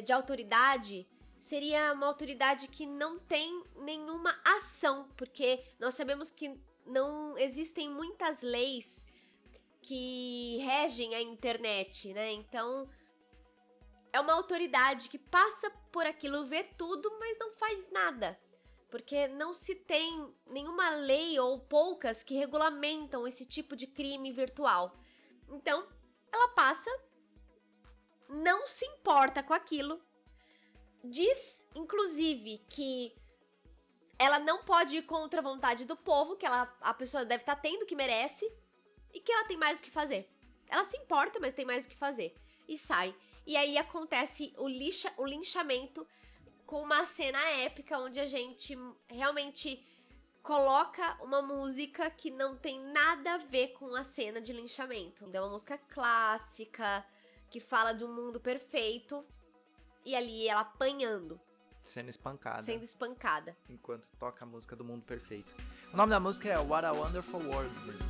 de autoridade, seria uma autoridade que não tem nenhuma ação, porque nós sabemos que não existem muitas leis que regem a internet, né? Então, é uma autoridade que passa por aquilo, vê tudo, mas não faz nada. Porque não se tem nenhuma lei ou poucas que regulamentam esse tipo de crime virtual. Então, ela passa, não se importa com aquilo, diz, inclusive, que ela não pode ir contra a vontade do povo, que a pessoa deve estar tendo o que merece, e que ela tem mais o que fazer. Ela se importa, mas tem mais o que fazer. E sai. E aí acontece o linchamento com uma cena épica, onde a gente realmente coloca uma música que não tem nada a ver com a cena de linchamento. Então é uma música clássica, que fala de um mundo perfeito, e ali ela apanhando. Sendo espancada. Sendo espancada. Enquanto toca a música do Mundo Perfeito. O nome da música é What a Wonderful World mesmo.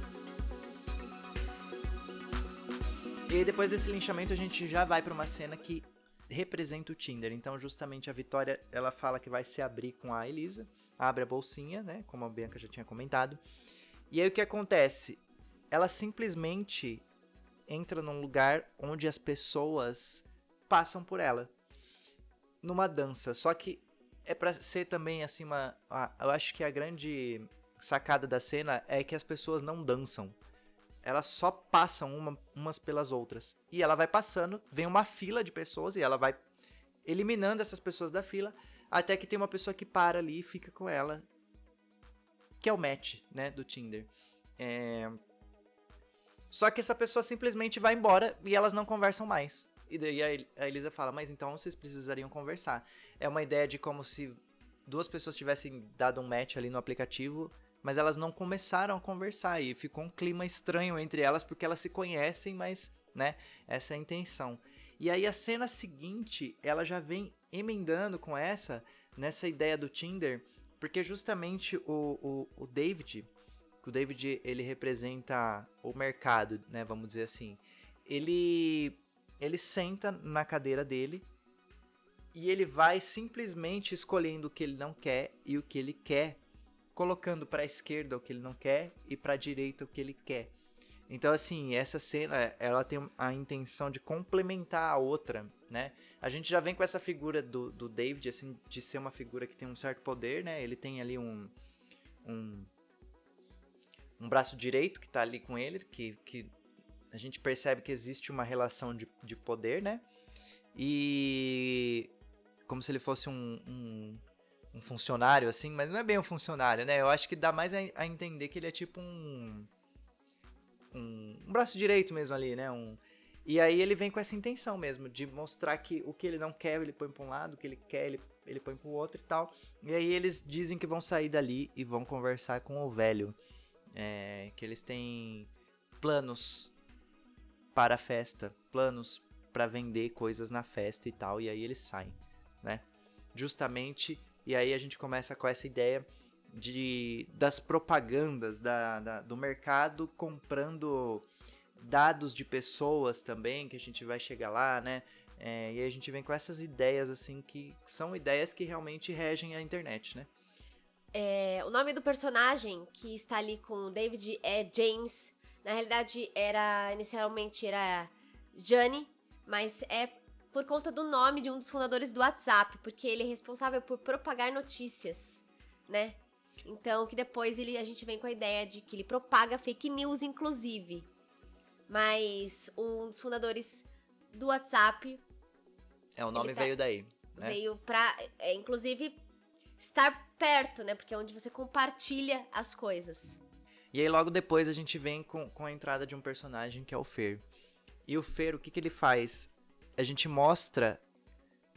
E depois desse linchamento a gente já vai pra uma cena que representa o Tinder. Então justamente a Vitória, ela fala que vai se abrir com a Elisa. Abre a bolsinha, né? Como a Bianca já tinha comentado. E aí o que acontece? Ela simplesmente entra num lugar onde as pessoas passam por ela. Numa dança, só que é pra ser também assim eu acho que a grande sacada da cena é que as pessoas não dançam, elas só passam umas pelas outras, e ela vai passando, vem uma fila de pessoas e ela vai eliminando essas pessoas da fila, até que tem uma pessoa que para ali e fica com ela, que é o match, né, do Tinder. Só que essa pessoa simplesmente vai embora e elas não conversam mais. E daí a Elisa fala, mas então vocês precisariam conversar. É uma ideia de como se duas pessoas tivessem dado um match ali no aplicativo, mas elas não começaram a conversar. E ficou um clima estranho entre elas, porque elas se conhecem, mas, né, essa é a intenção. E aí a cena seguinte, ela já vem emendando com nessa ideia do Tinder, porque justamente o David, ele representa o mercado, né, vamos dizer assim. Ele senta na cadeira dele e ele vai simplesmente escolhendo o que ele não quer e o que ele quer, colocando para a esquerda o que ele não quer e para a direita o que ele quer. Então, assim, essa cena, ela tem a intenção de complementar a outra, né? A gente já vem com essa figura do David, assim, de ser uma figura que tem um certo poder, né? Ele tem ali um braço direito que tá ali com ele, que a gente percebe que existe uma relação de poder, né? E como se ele fosse um funcionário, assim, mas não é bem um funcionário, né? Eu acho que dá mais a entender que ele é tipo um braço direito mesmo ali, né? E aí ele vem com essa intenção mesmo, de mostrar que o que ele não quer, ele põe pra um lado, o que ele quer, ele põe pro outro e tal. E aí eles dizem que vão sair dali e vão conversar com o velho. Que eles têm planos para a festa, planos para vender coisas na festa e tal, e aí eles saem, né? Justamente, e aí a gente começa com essa ideia das propagandas do mercado comprando dados de pessoas também, que a gente vai chegar lá, né? E aí a gente vem com essas ideias, assim, que são ideias que realmente regem a internet, né? O nome do personagem que está ali com o David é James. Na realidade, inicialmente era Jane, mas é por conta do nome de um dos fundadores do WhatsApp, porque ele é responsável por propagar notícias, né? Então, que depois a gente vem com a ideia de que ele propaga fake news, inclusive. Mas um dos fundadores do WhatsApp... O nome veio daí, né? Veio pra, inclusive, estar perto, né? Porque é onde você compartilha as coisas. E aí logo depois a gente vem com a entrada de um personagem que é o Fer. E o Fer, o que ele faz? A gente mostra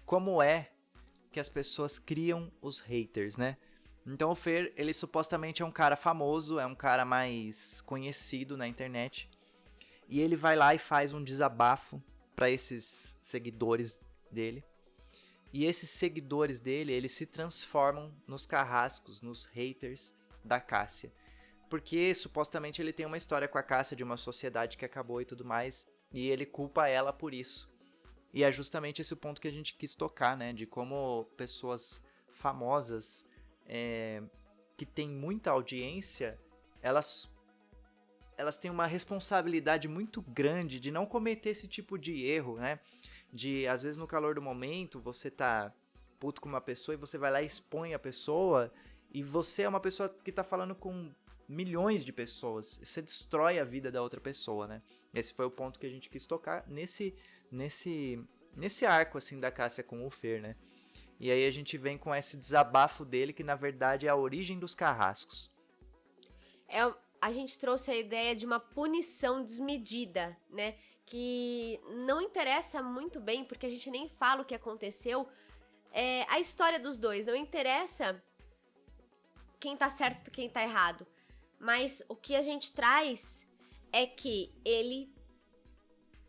como é que as pessoas criam os haters, né? Então o Fer, ele supostamente é um cara famoso, é um cara mais conhecido na internet. E ele vai lá e faz um desabafo para esses seguidores dele. E esses seguidores dele, eles se transformam nos carrascos, nos haters da Cássia. Porque supostamente ele tem uma história com a Cássia de uma sociedade que acabou e tudo mais, e ele culpa ela por isso. E é justamente esse o ponto que a gente quis tocar, né? De como pessoas famosas que têm muita audiência, elas têm uma responsabilidade muito grande de não cometer esse tipo de erro, né? De, às vezes, no calor do momento, você tá puto com uma pessoa e você vai lá e expõe a pessoa, e você é uma pessoa que tá falando com milhões de pessoas, você destrói a vida da outra pessoa, né? Esse foi o ponto que a gente quis tocar nesse arco, assim, da Cássia com o Fer, né? E aí a gente vem com esse desabafo dele, que na verdade é a origem dos carrascos. A gente trouxe a ideia de uma punição desmedida, né? Que não interessa muito bem, porque a gente nem fala o que aconteceu. A história dos dois, não interessa quem tá certo e quem tá errado. Mas o que a gente traz é que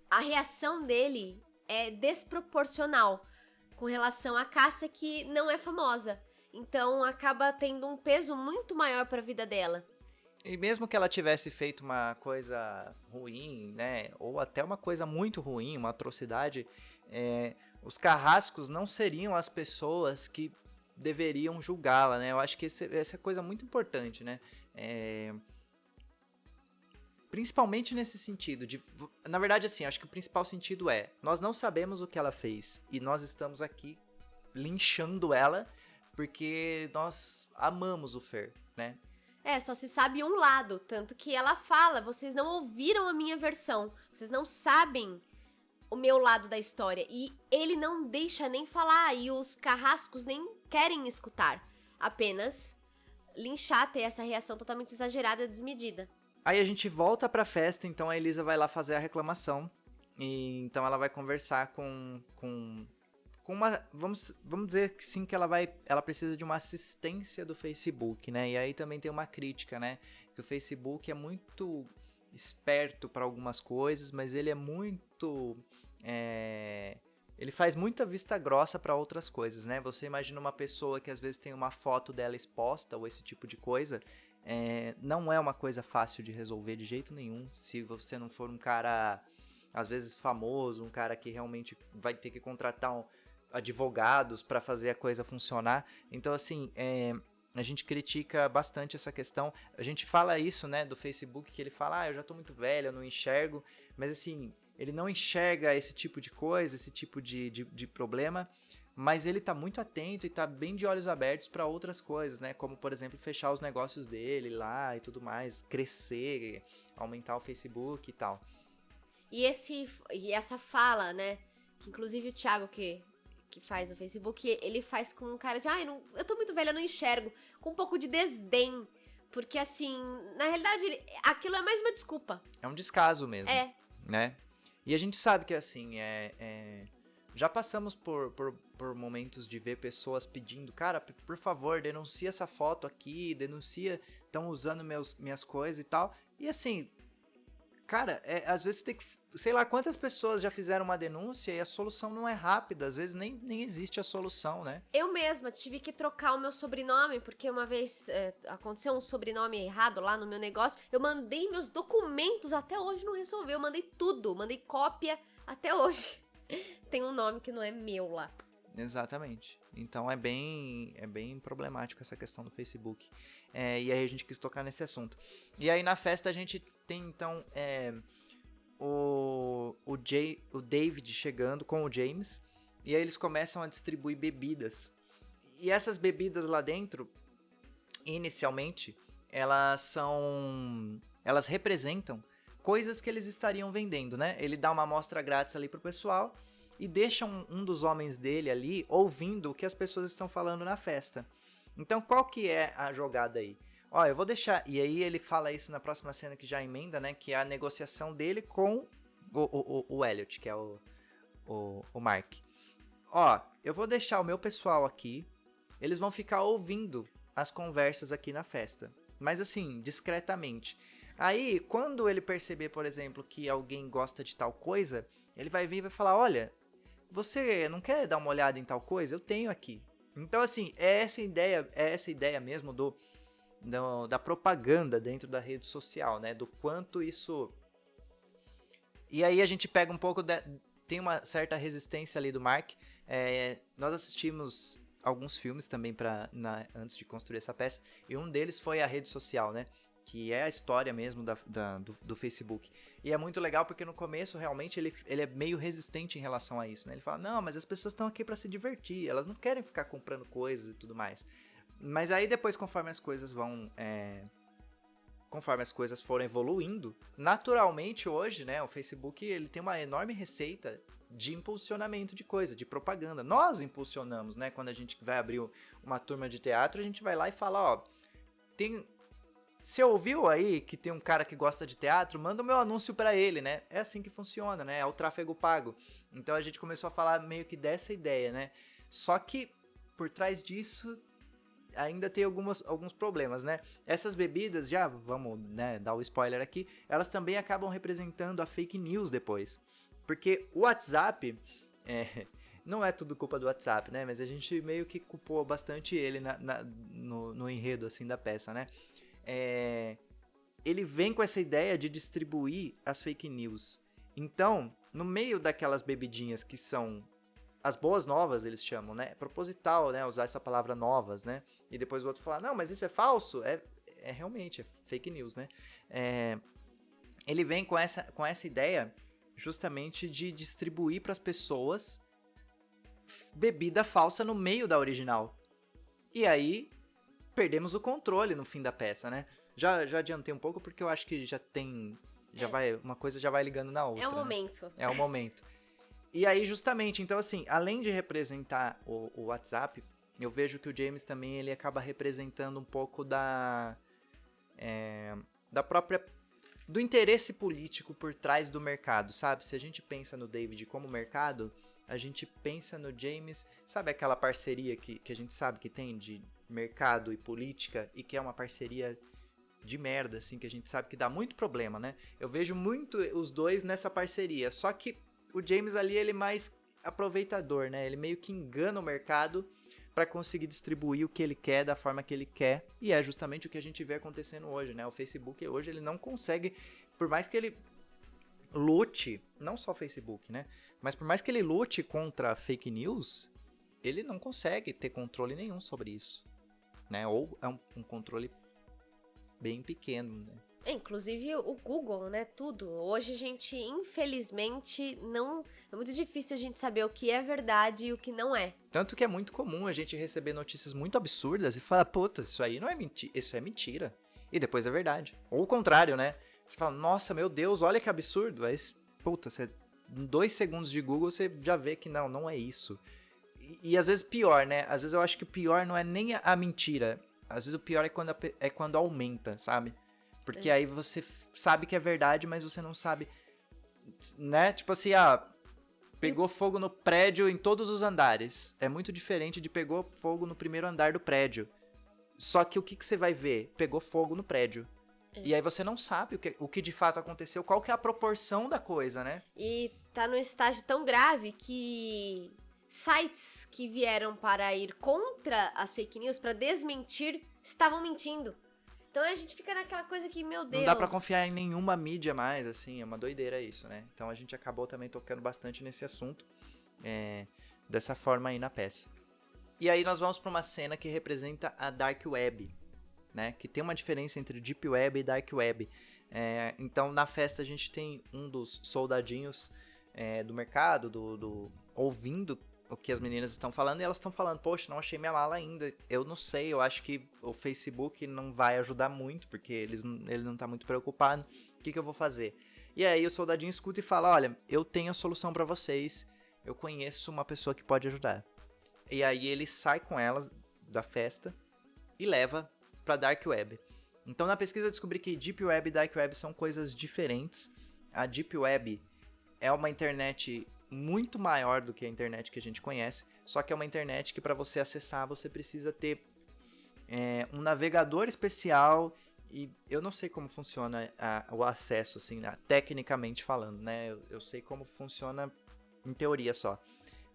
a reação dele é desproporcional com relação à Cássia, que não é famosa. Então acaba tendo um peso muito maior para a vida dela. E mesmo que ela tivesse feito uma coisa ruim, né, ou até uma coisa muito ruim, uma atrocidade, os carrascos não seriam as pessoas que deveriam julgá-la, né? Eu acho que essa é coisa muito importante, né? Principalmente nesse sentido na verdade, assim, acho que o principal sentido nós não sabemos o que ela fez e nós estamos aqui linchando ela porque nós amamos o Fer, né? Só se sabe um lado, tanto que ela fala, vocês não ouviram a minha versão, vocês não sabem o meu lado da história, e ele não deixa nem falar, e os carrascos nem querem escutar, apenas linchar, ter essa reação totalmente exagerada, desmedida. Aí a gente volta pra festa, então a Elisa vai lá fazer a reclamação, e então ela vai conversar com uma, vamos dizer que sim, que ela precisa de uma assistência do Facebook, né? E aí também tem uma crítica, né? Que o Facebook é muito esperto para algumas coisas, mas ele é muito... ele faz muita vista grossa para outras coisas, né? Você imagina uma pessoa que às vezes tem uma foto dela exposta ou esse tipo de coisa, não é uma coisa fácil de resolver de jeito nenhum, se você não for um cara, às vezes, famoso, um cara que realmente vai ter que contratar advogados para fazer a coisa funcionar. Então, assim, a gente critica bastante essa questão. A gente fala isso, né, do Facebook, que ele fala, eu já tô muito velho, eu não enxergo. Mas, assim, ele não enxerga esse tipo de coisa, esse tipo de problema, mas ele tá muito atento e tá bem de olhos abertos para outras coisas, né? Como, por exemplo, fechar os negócios dele lá e tudo mais, crescer, aumentar o Facebook e tal. E essa fala, né, que inclusive o Thiago, que faz o Facebook, ele faz com um cara de, eu tô muito velha, eu não enxergo, com um pouco de desdém, porque assim, na realidade, aquilo é mais uma desculpa. É um descaso mesmo, né? E a gente sabe que assim, já passamos por momentos de ver pessoas pedindo, cara, por favor, denuncia essa foto aqui, denuncia, estão usando minhas coisas e tal, e assim, cara, às vezes tem que... Sei lá quantas pessoas já fizeram uma denúncia e a solução não é rápida. Às vezes nem existe a solução, né? Eu mesma tive que trocar o meu sobrenome, porque uma vez aconteceu um sobrenome errado lá no meu negócio. Eu mandei meus documentos, até hoje não resolveu. Eu mandei tudo, mandei cópia, até hoje. Tem um nome que não é meu lá. Exatamente. Então é bem problemático essa questão do Facebook. E aí a gente quis tocar nesse assunto. E aí na festa a gente tem então o David chegando com o James, e aí eles começam a distribuir bebidas. E essas bebidas lá dentro, inicialmente, elas representam coisas que eles estariam vendendo, né? Ele dá uma amostra grátis ali pro pessoal e deixa um dos homens dele ali ouvindo o que as pessoas estão falando na festa. Então qual que é a jogada aí? Eu vou deixar... E aí ele fala isso na próxima cena que já emenda, né? Que é a negociação dele com o Elliot, que é o Mark. Eu vou deixar o meu pessoal aqui. Eles vão ficar ouvindo as conversas aqui na festa. Mas assim, discretamente. Aí, quando ele perceber, por exemplo, que alguém gosta de tal coisa, ele vai vir e vai falar, olha, você não quer dar uma olhada em tal coisa? Eu tenho aqui. Então, assim, é essa ideia mesmo da propaganda dentro da rede social, né? Do quanto isso... E aí a gente pega um pouco... Tem uma certa resistência ali do Mark. Nós assistimos alguns filmes também antes de construir essa peça. E um deles foi a rede social, né? Que é a história mesmo do Facebook. E é muito legal porque no começo, realmente, ele é meio resistente em relação a isso, né? Ele fala, não, mas as pessoas estão aqui para se divertir. Elas não querem ficar comprando coisas e tudo mais. Mas aí depois, conforme as coisas forem evoluindo, naturalmente hoje, né, o Facebook ele tem uma enorme receita de impulsionamento de coisa, de propaganda. Nós impulsionamos, né? Quando a gente vai abrir uma turma de teatro, a gente vai lá e fala, ó, você ouviu aí que tem um cara que gosta de teatro? Manda o meu anúncio pra ele, né? É assim que funciona, né? É o tráfego pago. Então a gente começou a falar meio que dessa ideia, né? Só que por trás disso ainda tem alguns problemas, né? Essas bebidas, já vamos, né, dar o spoiler aqui, elas também acabam representando a fake news depois. Porque o WhatsApp, não é tudo culpa do WhatsApp, né? Mas a gente meio que culpou bastante ele no enredo, assim, da peça, né? Ele vem com essa ideia de distribuir as fake news. Então, no meio daquelas bebidinhas que são as boas novas, eles chamam, né? É proposital, né? Usar essa palavra novas, né? E depois o outro falar, não, mas isso é falso. Realmente, é fake news, né? Ele vem com essa ideia justamente de distribuir para as pessoas bebida falsa no meio da original. E aí, perdemos o controle no fim da peça, né? Já adiantei um pouco porque eu acho que já tem... uma coisa já vai ligando na outra. É o momento. Né? É o momento. E aí, justamente, então assim, além de representar o WhatsApp, eu vejo que o James também ele acaba representando um pouco da própria... do interesse político por trás do mercado, sabe? Se a gente pensa no David como mercado, a gente pensa no James, sabe aquela parceria que a gente sabe que tem de mercado e política e que é uma parceria de merda, assim, que a gente sabe que dá muito problema, né? Eu vejo muito os dois nessa parceria, só que o James ali, ele é mais aproveitador, né? Ele meio que engana o mercado para conseguir distribuir o que ele quer da forma que ele quer, e é justamente o que a gente vê acontecendo hoje, né? O Facebook hoje, ele não consegue, por mais que ele lute, não só o Facebook, né? Mas por mais que ele lute contra fake news, ele não consegue ter controle nenhum sobre isso, né? Ou é um controle bem pequeno, né? Inclusive o Google, né? Tudo. Hoje a gente, infelizmente, não... É muito difícil a gente saber o que é verdade e o que não é. Tanto que é muito comum a gente receber notícias muito absurdas e falar, puta, isso aí não é mentira, isso é mentira. E depois é verdade. Ou o contrário, né? Você fala, nossa, meu Deus, olha que absurdo. Aí, puta, em 2 segundos de Google você já vê que não é isso. E às vezes pior, né? Às vezes eu acho que o pior não é nem a mentira. Às vezes o pior é quando aumenta, sabe? Porque aí você sabe que é verdade, mas você não sabe, né? Tipo assim, pegou fogo no prédio em todos os andares. É muito diferente de pegou fogo no primeiro andar do prédio. Só que o que você vai ver? Pegou fogo no prédio. E aí você não sabe o que de fato aconteceu, qual que é a proporção da coisa, né? E tá num estágio tão grave que sites que vieram para ir contra as fake news, para desmentir, estavam mentindo. Então a gente fica naquela coisa que, meu Deus... Não dá pra confiar em nenhuma mídia mais, assim, é uma doideira isso, né? Então a gente acabou também tocando bastante nesse assunto, dessa forma aí na peça. E aí nós vamos pra uma cena que representa a Dark Web, né? Que tem uma diferença entre Deep Web e Dark Web. Então na festa a gente tem um dos soldadinhos do mercado, ouvindo o que as meninas estão falando, e elas estão falando, poxa, não achei minha mala ainda. Eu não sei, eu acho que o Facebook não vai ajudar muito, porque ele não tá muito preocupado. O que eu vou fazer? E aí o soldadinho escuta e fala, olha, eu tenho a solução pra vocês, eu conheço uma pessoa que pode ajudar. E aí ele sai com elas da festa e leva pra Dark Web. Então na pesquisa eu descobri que Deep Web e Dark Web são coisas diferentes. A Deep Web é uma internet muito maior do que a internet que a gente conhece, só que é uma internet que para você acessar você precisa ter um navegador especial, e eu não sei como funciona o acesso, assim, tecnicamente falando, né? Eu sei como funciona em teoria só,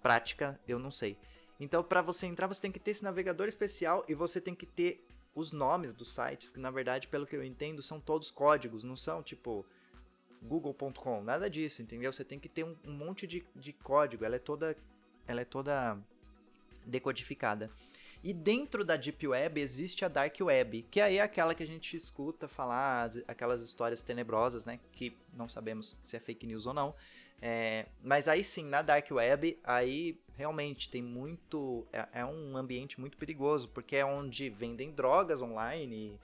prática eu não sei. Então para você entrar você tem que ter esse navegador especial e você tem que ter os nomes dos sites, que na verdade, pelo que eu entendo, são todos códigos, não são tipo google.com, nada disso, entendeu? Você tem que ter um monte de código, ela é toda decodificada. E dentro da Deep Web existe a Dark Web, que aí é aquela que a gente escuta falar, aquelas histórias tenebrosas, né? Que não sabemos se é fake news ou não. Mas aí sim, na Dark Web, aí realmente tem muito... É um ambiente muito perigoso, porque é onde vendem drogas online,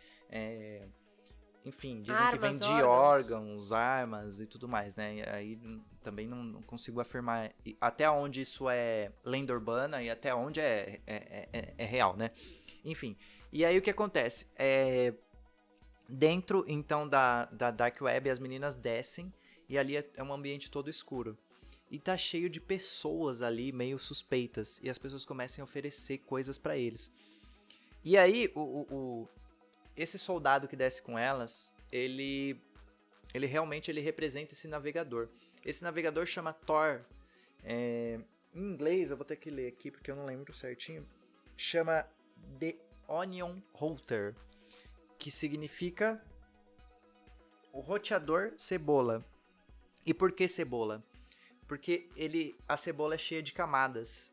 enfim, dizem que Armas, vende órgãos, armas e tudo mais, né? E aí também não consigo afirmar até onde isso é lenda urbana e até onde é real, né? Enfim, e aí o que acontece? Dentro, então, da Dark Web, as meninas descem e ali é um ambiente todo escuro. E tá cheio de pessoas ali meio suspeitas e as pessoas começam a oferecer coisas pra eles. E aí, esse soldado que desce com elas, ele realmente representa esse navegador. Esse navegador chama Thor. Em inglês, eu vou ter que ler aqui porque eu não lembro certinho. Chama The Onion Router, que significa o roteador cebola. E por que cebola? Porque a cebola é cheia de camadas.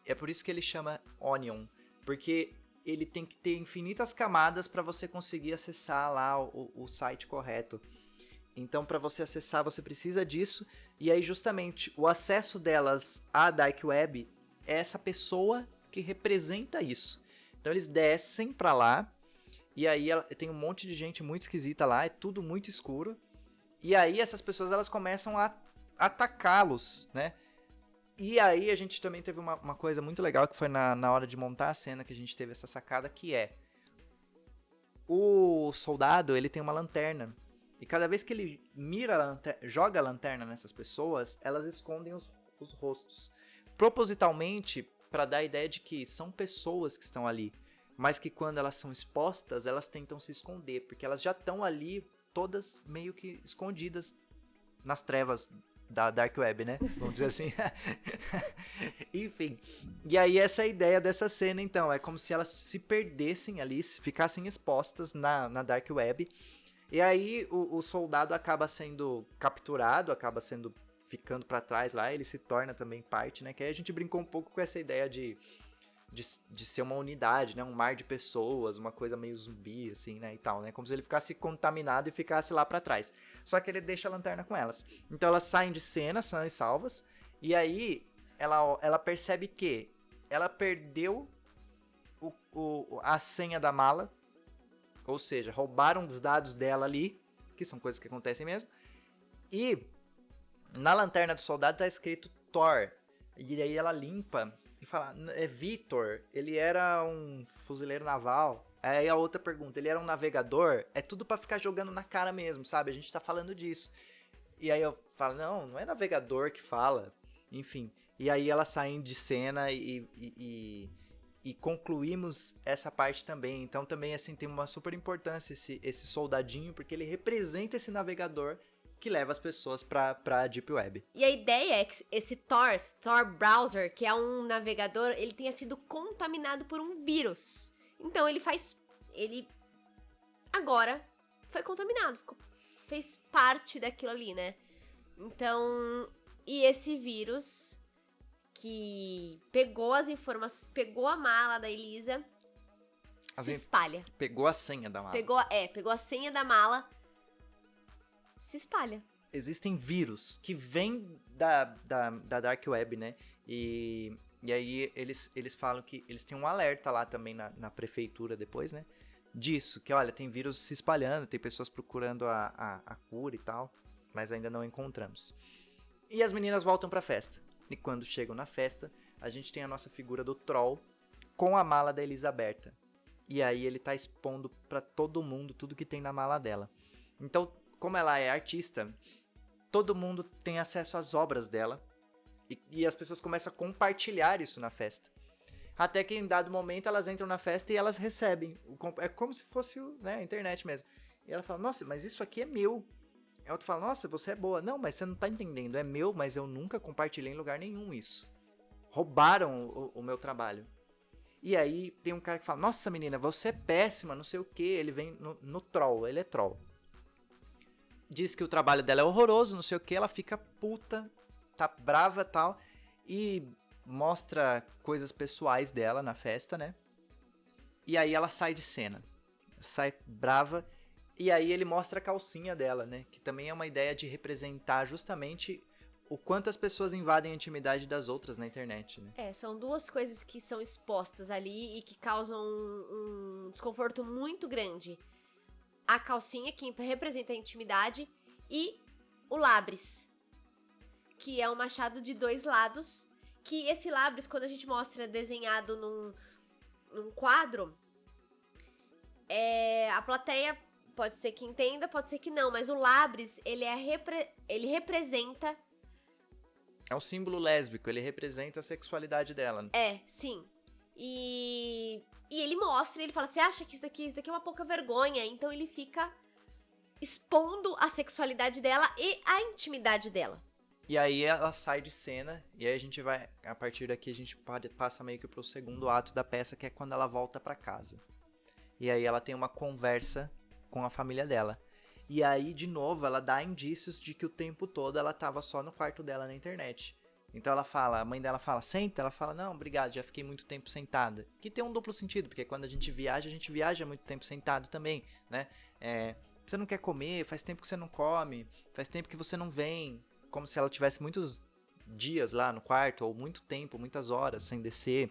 É por isso que ele chama Onion. Porque ele tem que ter infinitas camadas para você conseguir acessar lá o site correto. Então, para você acessar, você precisa disso. E aí, justamente, o acesso delas à Dark Web é essa pessoa que representa isso. Então, eles descem para lá. E aí, tem um monte de gente muito esquisita lá. É tudo muito escuro. E aí, essas pessoas elas começam a atacá-los, né? E aí a gente também teve uma coisa muito legal que foi na hora de montar a cena que a gente teve essa sacada, que é o soldado, ele tem uma lanterna. E cada vez que ele joga a lanterna nessas pessoas, elas escondem os rostos. Propositalmente, para dar a ideia de que são pessoas que estão ali. Mas que quando elas são expostas, elas tentam se esconder. Porque elas já estão ali, todas meio que escondidas nas trevas da Dark Web, né? Vamos dizer assim. Enfim. E aí essa é a ideia dessa cena, então. É como se elas se perdessem ali, ficassem expostas na Dark Web. E aí o soldado acaba sendo capturado, ficando pra trás lá. Ele se torna também parte, né? Que aí a gente brincou um pouco com essa ideia de ser uma unidade, né? Um mar de pessoas, uma coisa meio zumbi, assim, né? E tal, né? Como se ele ficasse contaminado e ficasse lá pra trás. Só que ele deixa a lanterna com elas. Então elas saem de cena, são salvas. E aí ela percebe que ela perdeu a senha da mala. Ou seja, roubaram os dados dela ali, que são coisas que acontecem mesmo. E na lanterna do soldado tá escrito Thor. E aí ela limpa e fala, é Vitor, ele era um fuzileiro naval. Aí a outra pergunta, ele era um navegador? É tudo pra ficar jogando na cara mesmo, sabe? A gente tá falando disso. E aí eu falo, não é navegador que fala. Enfim, e aí elas saem de cena e concluímos essa parte também. Então também assim tem uma super importância esse soldadinho, porque ele representa esse navegador que leva as pessoas pra Deep Web. E a ideia é que esse Tor Browser, que é um navegador, ele tenha sido contaminado por um vírus. Então ele agora foi contaminado, fez parte daquilo ali, né? Então, e esse vírus que pegou as informações, pegou a mala da Elisa, se espalha. Pegou a senha da mala. Pegou a senha da mala, se espalha. Existem vírus que vêm da Dark Web, né? E aí eles falam que eles têm um alerta lá também na prefeitura depois, né? Disso, que olha, tem vírus se espalhando, tem pessoas procurando a cura e tal, mas ainda não encontramos. E as meninas voltam pra festa. E quando chegam na festa, a gente tem a nossa figura do Troll com a mala da Elisa aberta. E aí ele tá expondo pra todo mundo tudo que tem na mala dela. Então, como ela é artista, todo mundo tem acesso às obras dela. E as pessoas começam a compartilhar isso na festa. Até que em dado momento elas entram na festa e elas recebem. É como se fosse a internet mesmo. E ela fala, nossa, mas isso aqui é meu. Aí outro fala, nossa, você é boa. Não, mas você não tá entendendo. É meu, mas eu nunca compartilhei em lugar nenhum isso. Roubaram o meu trabalho. E aí tem um cara que fala, nossa menina, você é péssima, não sei o que. Ele vem no troll, ele é troll. Diz que o trabalho dela é horroroso, não sei o que. Ela fica puta, tá brava e tal. E mostra coisas pessoais dela na festa, né? E aí ela sai de cena. Sai brava. E aí ele mostra a calcinha dela, né? Que também é uma ideia de representar justamente o quanto as pessoas invadem a intimidade das outras na internet, né? São duas coisas que são expostas ali e que causam um desconforto muito grande. a calcinha, que representa a intimidade, e o labres, que é um machado de 2 lados, que esse labres, quando a gente mostra desenhado num quadro, a plateia pode ser que entenda, pode ser que não, mas o labres, ele representa... É um símbolo lésbico, ele representa a sexualidade dela. Né? Sim. E ele mostra, ele fala, você acha que isso daqui é uma pouca vergonha? Então ele fica expondo a sexualidade dela e a intimidade dela. E aí ela sai de cena, e aí a gente vai, a partir daqui a gente passa meio que pro segundo ato da peça, que é quando ela volta pra casa. E aí ela tem uma conversa com a família dela. E aí, de novo, ela dá indícios de que o tempo todo ela tava só no quarto dela na internet. Então ela fala, a mãe dela fala, senta? Ela fala, não, obrigado, já fiquei muito tempo sentada. Que tem um duplo sentido, porque quando a gente viaja muito tempo sentado também, né? Você não quer comer, faz tempo que você não come, faz tempo que você não vem. Como se ela tivesse muitos dias lá no quarto, ou muito tempo, muitas horas sem descer.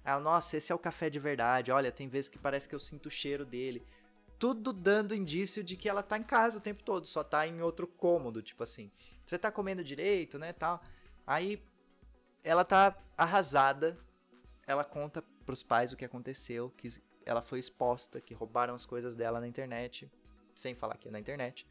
Ela, nossa, esse é o café de verdade, olha, tem vezes que parece que eu sinto o cheiro dele. Tudo dando indício de que ela tá em casa o tempo todo, só tá em outro cômodo, tipo assim. Você tá comendo direito, né, tal. Aí, ela tá arrasada, ela conta pros pais o que aconteceu, que ela foi exposta, que roubaram as coisas dela na internet, sem falar que é na internet.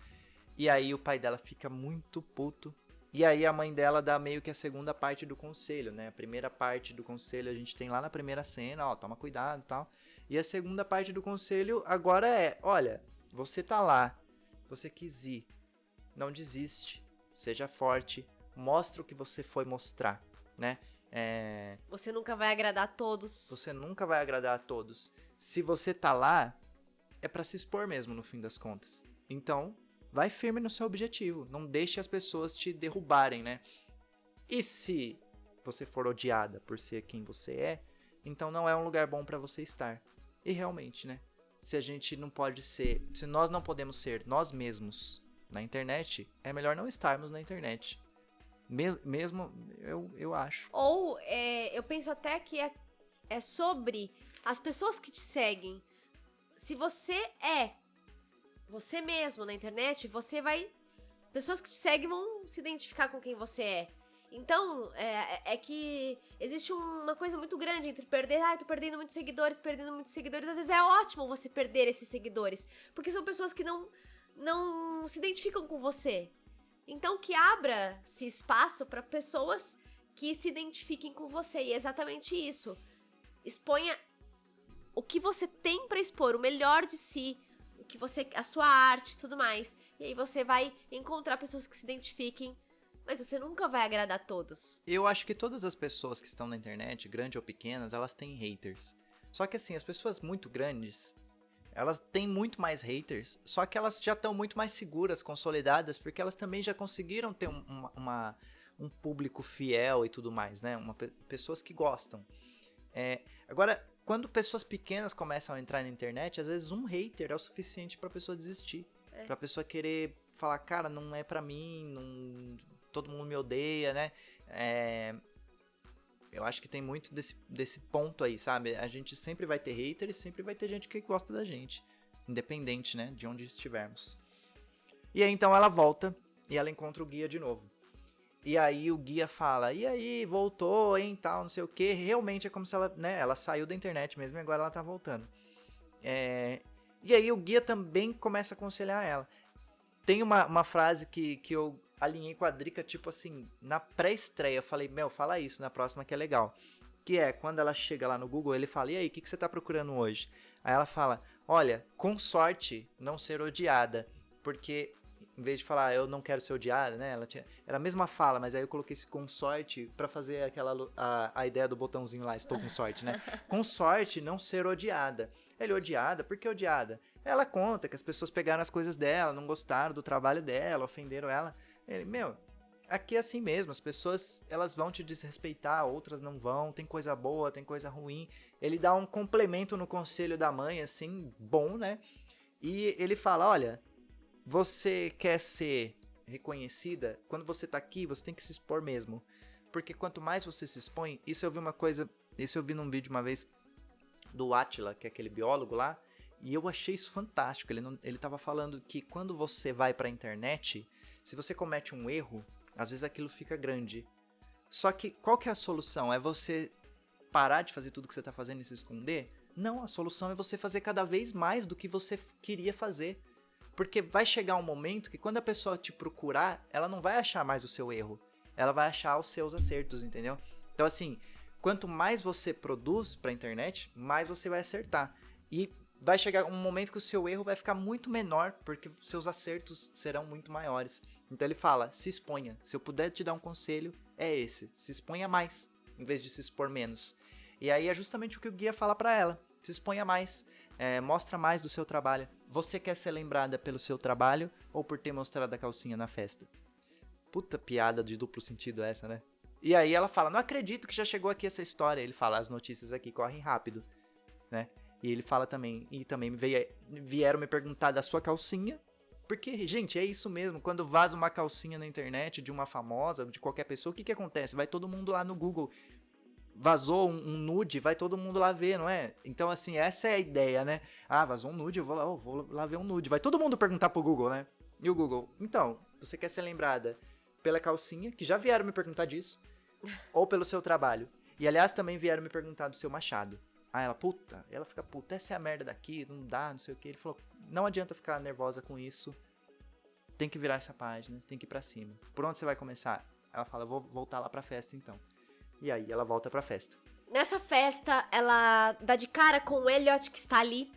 E aí o pai dela fica muito puto. E aí a mãe dela dá meio que a segunda parte do conselho, né? A primeira parte do conselho a gente tem lá na primeira cena, ó, toma cuidado e tal. E a segunda parte do conselho agora olha, você tá lá, você quis ir, não desiste, seja forte, mostra o que você foi mostrar, né? Você nunca vai agradar a todos. Você nunca vai agradar a todos. Se você tá lá, é pra se expor mesmo, no fim das contas. Então, vai firme no seu objetivo. Não deixe as pessoas te derrubarem, né? E se você for odiada por ser quem você é, então não é um lugar bom pra você estar. E realmente, né? Se a gente não pode ser... Se nós não podemos ser nós mesmos na internet, é melhor não estarmos na internet. Mesmo, eu acho. Ou, eu penso até que é sobre as pessoas que te seguem. Se você é você mesmo na internet, pessoas que te seguem vão se identificar com quem você é. Então, é que existe uma coisa muito grande entre perder... tô perdendo muitos seguidores. Às vezes é ótimo você perder esses seguidores, porque são pessoas que não se identificam com você. Então, que abra-se espaço para pessoas que se identifiquem com você. E é exatamente isso. Exponha o que você tem para expor, o melhor de si, a sua arte e tudo mais. E aí você vai encontrar pessoas que se identifiquem, mas você nunca vai agradar a todos. Eu acho que todas as pessoas que estão na internet, grandes ou pequenas, elas têm haters. Só que assim, as pessoas muito grandes, elas têm muito mais haters, só que elas já estão muito mais seguras, consolidadas, porque elas também já conseguiram ter um público fiel e tudo mais, né? Pessoas que gostam. Agora, quando pessoas pequenas começam a entrar na internet, às vezes um hater é o suficiente pra pessoa desistir. Pra pessoa querer falar, cara, não é pra mim, todo mundo me odeia, né? Eu acho que tem muito desse ponto aí, sabe? A gente sempre vai ter hater e sempre vai ter gente que gosta da gente. Independente, né? De onde estivermos. E aí, então, ela volta e ela encontra o guia de novo. E aí o guia fala, e aí, voltou, hein, tal, não sei o que. Realmente é como se ela, né, ela saiu da internet mesmo e agora ela tá voltando. E aí o guia também começa a aconselhar ela. Tem uma frase que eu alinhei com a Drica, tipo assim, na pré-estreia, eu falei, fala isso na próxima que é legal. Que é, quando ela chega lá no Google, ele fala, e aí, o que você tá procurando hoje? Aí ela fala, olha, com sorte não ser odiada, porque... Em vez de falar, eu não quero ser odiada, né? Era a mesma fala, mas aí eu coloquei esse com sorte pra fazer a ideia do botãozinho lá, estou com sorte, né? Com sorte, não ser odiada. Ele, odiada? Por que odiada? Ela conta que as pessoas pegaram as coisas dela, não gostaram do trabalho dela, ofenderam ela. Ele, aqui é assim mesmo, as pessoas, elas vão te desrespeitar, outras não vão, tem coisa boa, tem coisa ruim. Ele dá um complemento no conselho da mãe, assim, bom, né? E ele fala, olha... Você quer ser reconhecida? Quando você tá aqui, você tem que se expor mesmo. Porque quanto mais você se expõe... Isso eu vi num vídeo uma vez do Átila, que é aquele biólogo lá. E eu achei isso fantástico. Ele tava falando que quando você vai pra internet, se você comete um erro, às vezes aquilo fica grande. Só que qual que é a solução? É você parar de fazer tudo que você tá fazendo e se esconder? Não, a solução é você fazer cada vez mais do que você queria fazer. Porque vai chegar um momento que quando a pessoa te procurar, ela não vai achar mais o seu erro. Ela vai achar os seus acertos, entendeu? Então assim, quanto mais você produz pra internet, mais você vai acertar. E vai chegar um momento que o seu erro vai ficar muito menor, porque seus acertos serão muito maiores. Então ele fala, se exponha. Se eu puder te dar um conselho, é esse. Se exponha mais, em vez de se expor menos. E aí é justamente o que o guia fala pra ela. Se exponha mais, mostra mais do seu trabalho. Você quer ser lembrada pelo seu trabalho ou por ter mostrado a calcinha na festa? Puta piada de duplo sentido essa, né? E aí ela fala, não acredito que já chegou aqui essa história. Ele fala, as notícias aqui correm rápido, né? E ele fala também, e também vieram me perguntar da sua calcinha, porque, gente, é isso mesmo, quando vaza uma calcinha na internet de uma famosa, de qualquer pessoa, o que acontece? Vai todo mundo lá no Google, vazou um nude, vai todo mundo lá ver, não é? Então, assim, essa é a ideia, né? Ah, vazou um nude, eu vou lá ver um nude. Vai todo mundo perguntar pro Google, né? E o Google, então, você quer ser lembrada pela calcinha, que já vieram me perguntar disso, ou pelo seu trabalho? E, aliás, também vieram me perguntar do seu machado. Ah, ela fica puta, essa é a merda daqui, não dá, não sei o que. Ele falou, não adianta ficar nervosa com isso, tem que virar essa página, tem que ir pra cima. Por onde você vai começar? Ela fala, vou voltar lá pra festa então. E aí ela volta pra festa. Nessa festa, ela dá de cara com o Elliot que está ali.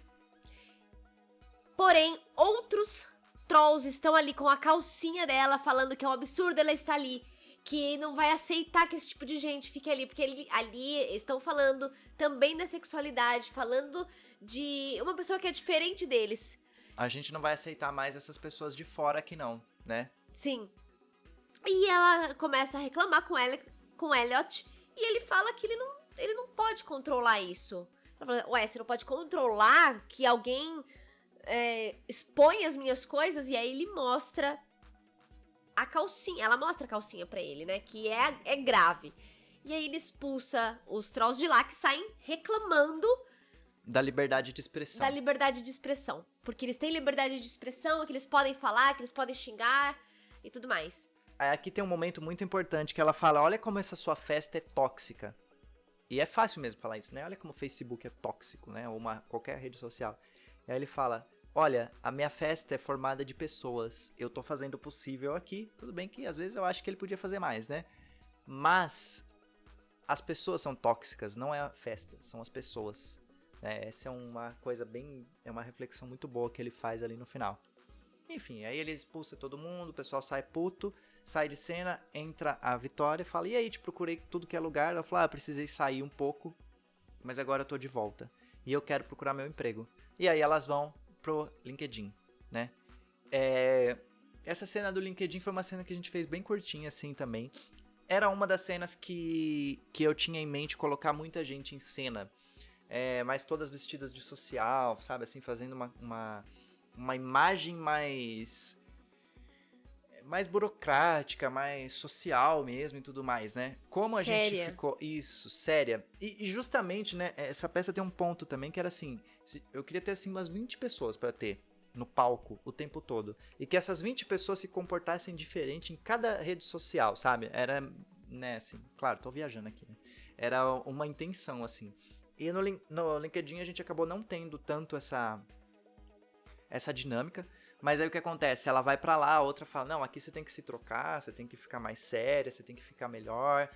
Porém, outros trolls estão ali com a calcinha dela, falando que é um absurdo ela estar ali. Que não vai aceitar que esse tipo de gente fique ali, porque ali estão falando também da sexualidade, falando de uma pessoa que é diferente deles. A gente não vai aceitar mais essas pessoas de fora aqui não, né? Sim. E ela começa a reclamar com o Elliot, e ele fala que ele não pode controlar isso. Ela fala, ué, você não pode controlar que alguém expõe as minhas coisas? E aí ele mostra a calcinha, ela mostra a calcinha pra ele, né, que é grave. E aí ele expulsa os trolls de lá, que saem reclamando da liberdade de expressão. Da liberdade de expressão. Porque eles têm liberdade de expressão, que eles podem falar, que eles podem xingar e tudo mais. Aqui tem um momento muito importante que ela fala, olha como essa sua festa é tóxica. E é fácil mesmo falar isso, né? Olha como o Facebook é tóxico, né? Ou qualquer rede social. E aí ele fala, olha, a minha festa é formada de pessoas. Eu tô fazendo o possível aqui. Tudo bem que às vezes eu acho que ele podia fazer mais, né? Mas as pessoas são tóxicas, não é a festa, são as pessoas. Essa é uma coisa bem... É uma reflexão muito boa que ele faz ali no final. Enfim, aí ele expulsa todo mundo, o pessoal sai puto, sai de cena, entra a Vitória e fala, e aí, te procurei tudo que é lugar. Ela fala, precisei sair um pouco, mas agora eu tô de volta. E eu quero procurar meu emprego. E aí elas vão pro LinkedIn, né? Essa cena do LinkedIn foi uma cena que a gente fez bem curtinha, assim, também. Era uma das cenas que eu tinha em mente colocar muita gente em cena. Mas todas vestidas de social, sabe? Assim, fazendo uma imagem mais burocrática, mais social mesmo e tudo mais, né? Como a gente ficou... Isso, séria. E justamente, né, essa peça tem um ponto também que era assim, eu queria ter assim umas 20 pessoas pra ter no palco o tempo todo. E que essas 20 pessoas se comportassem diferente em cada rede social, sabe? Era, né, assim, claro, tô viajando aqui, né? Era uma intenção, assim. E no LinkedIn a gente acabou não tendo tanto essa dinâmica, mas aí o que acontece? Ela vai pra lá, a outra fala, não, aqui você tem que se trocar, você tem que ficar mais séria, você tem que ficar melhor,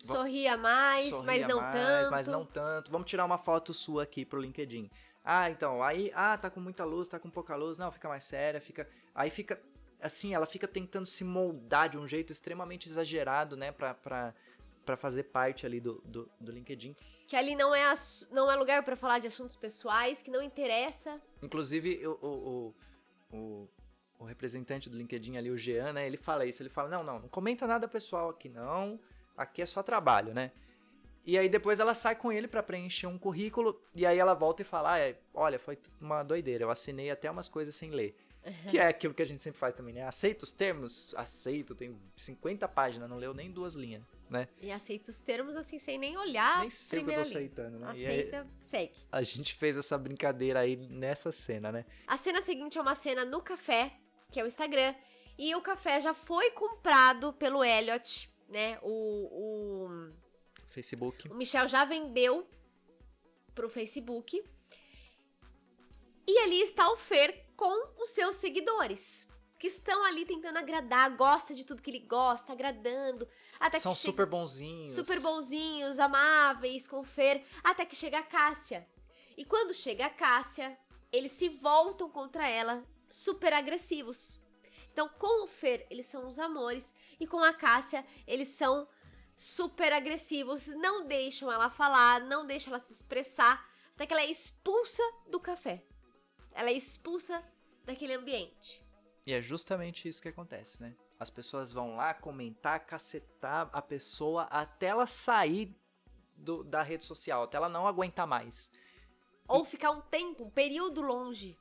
Sorria mais, mas não tanto. Mas não tanto. Vamos tirar uma foto sua aqui pro LinkedIn. Ah, então, aí, tá com muita luz, tá com pouca luz, não, fica mais séria, aí fica, assim, ela fica tentando se moldar de um jeito extremamente exagerado, né, pra fazer parte ali do LinkedIn. Que ali não é lugar pra falar de assuntos pessoais, que não interessa. Inclusive, o representante do LinkedIn ali, o Jean, né, ele fala isso, ele fala, não comenta nada pessoal aqui não, aqui é só trabalho, né. E aí depois ela sai com ele pra preencher um currículo, e aí ela volta e fala, olha, foi uma doideira, eu assinei até umas coisas sem ler. Que é aquilo que a gente sempre faz também, né? Aceita os termos? Aceito, tem 50 páginas, não leu nem 2 linhas, né? E aceita os termos assim, sem nem olhar. Nem sei o que eu tô aceitando, né? Aceita, aí, segue. a gente fez essa brincadeira aí nessa cena, né? A cena seguinte é uma cena no café, que é o Instagram. E o café já foi comprado pelo Elliot, né? O Facebook. O Michel já vendeu pro Facebook. E ali está o Fer com os seus seguidores, que estão ali tentando agradar, gosta de tudo que ele gosta, agradando. Até São que super bonzinhos. super bonzinhos, amáveis com o Fer, até que chega a Cássia. E quando chega a Cássia, eles se voltam contra ela, super agressivos. Então, com o Fer, eles são os amores, e com a Cássia, eles são super agressivos, não deixam ela falar, não deixam ela se expressar, até que ela é expulsa do café. Ela é expulsa daquele ambiente. E é justamente isso que acontece, né? As pessoas vão lá comentar, cacetar a pessoa até ela sair da rede social, até ela não aguentar mais. Ou ficar um tempo, um período longe.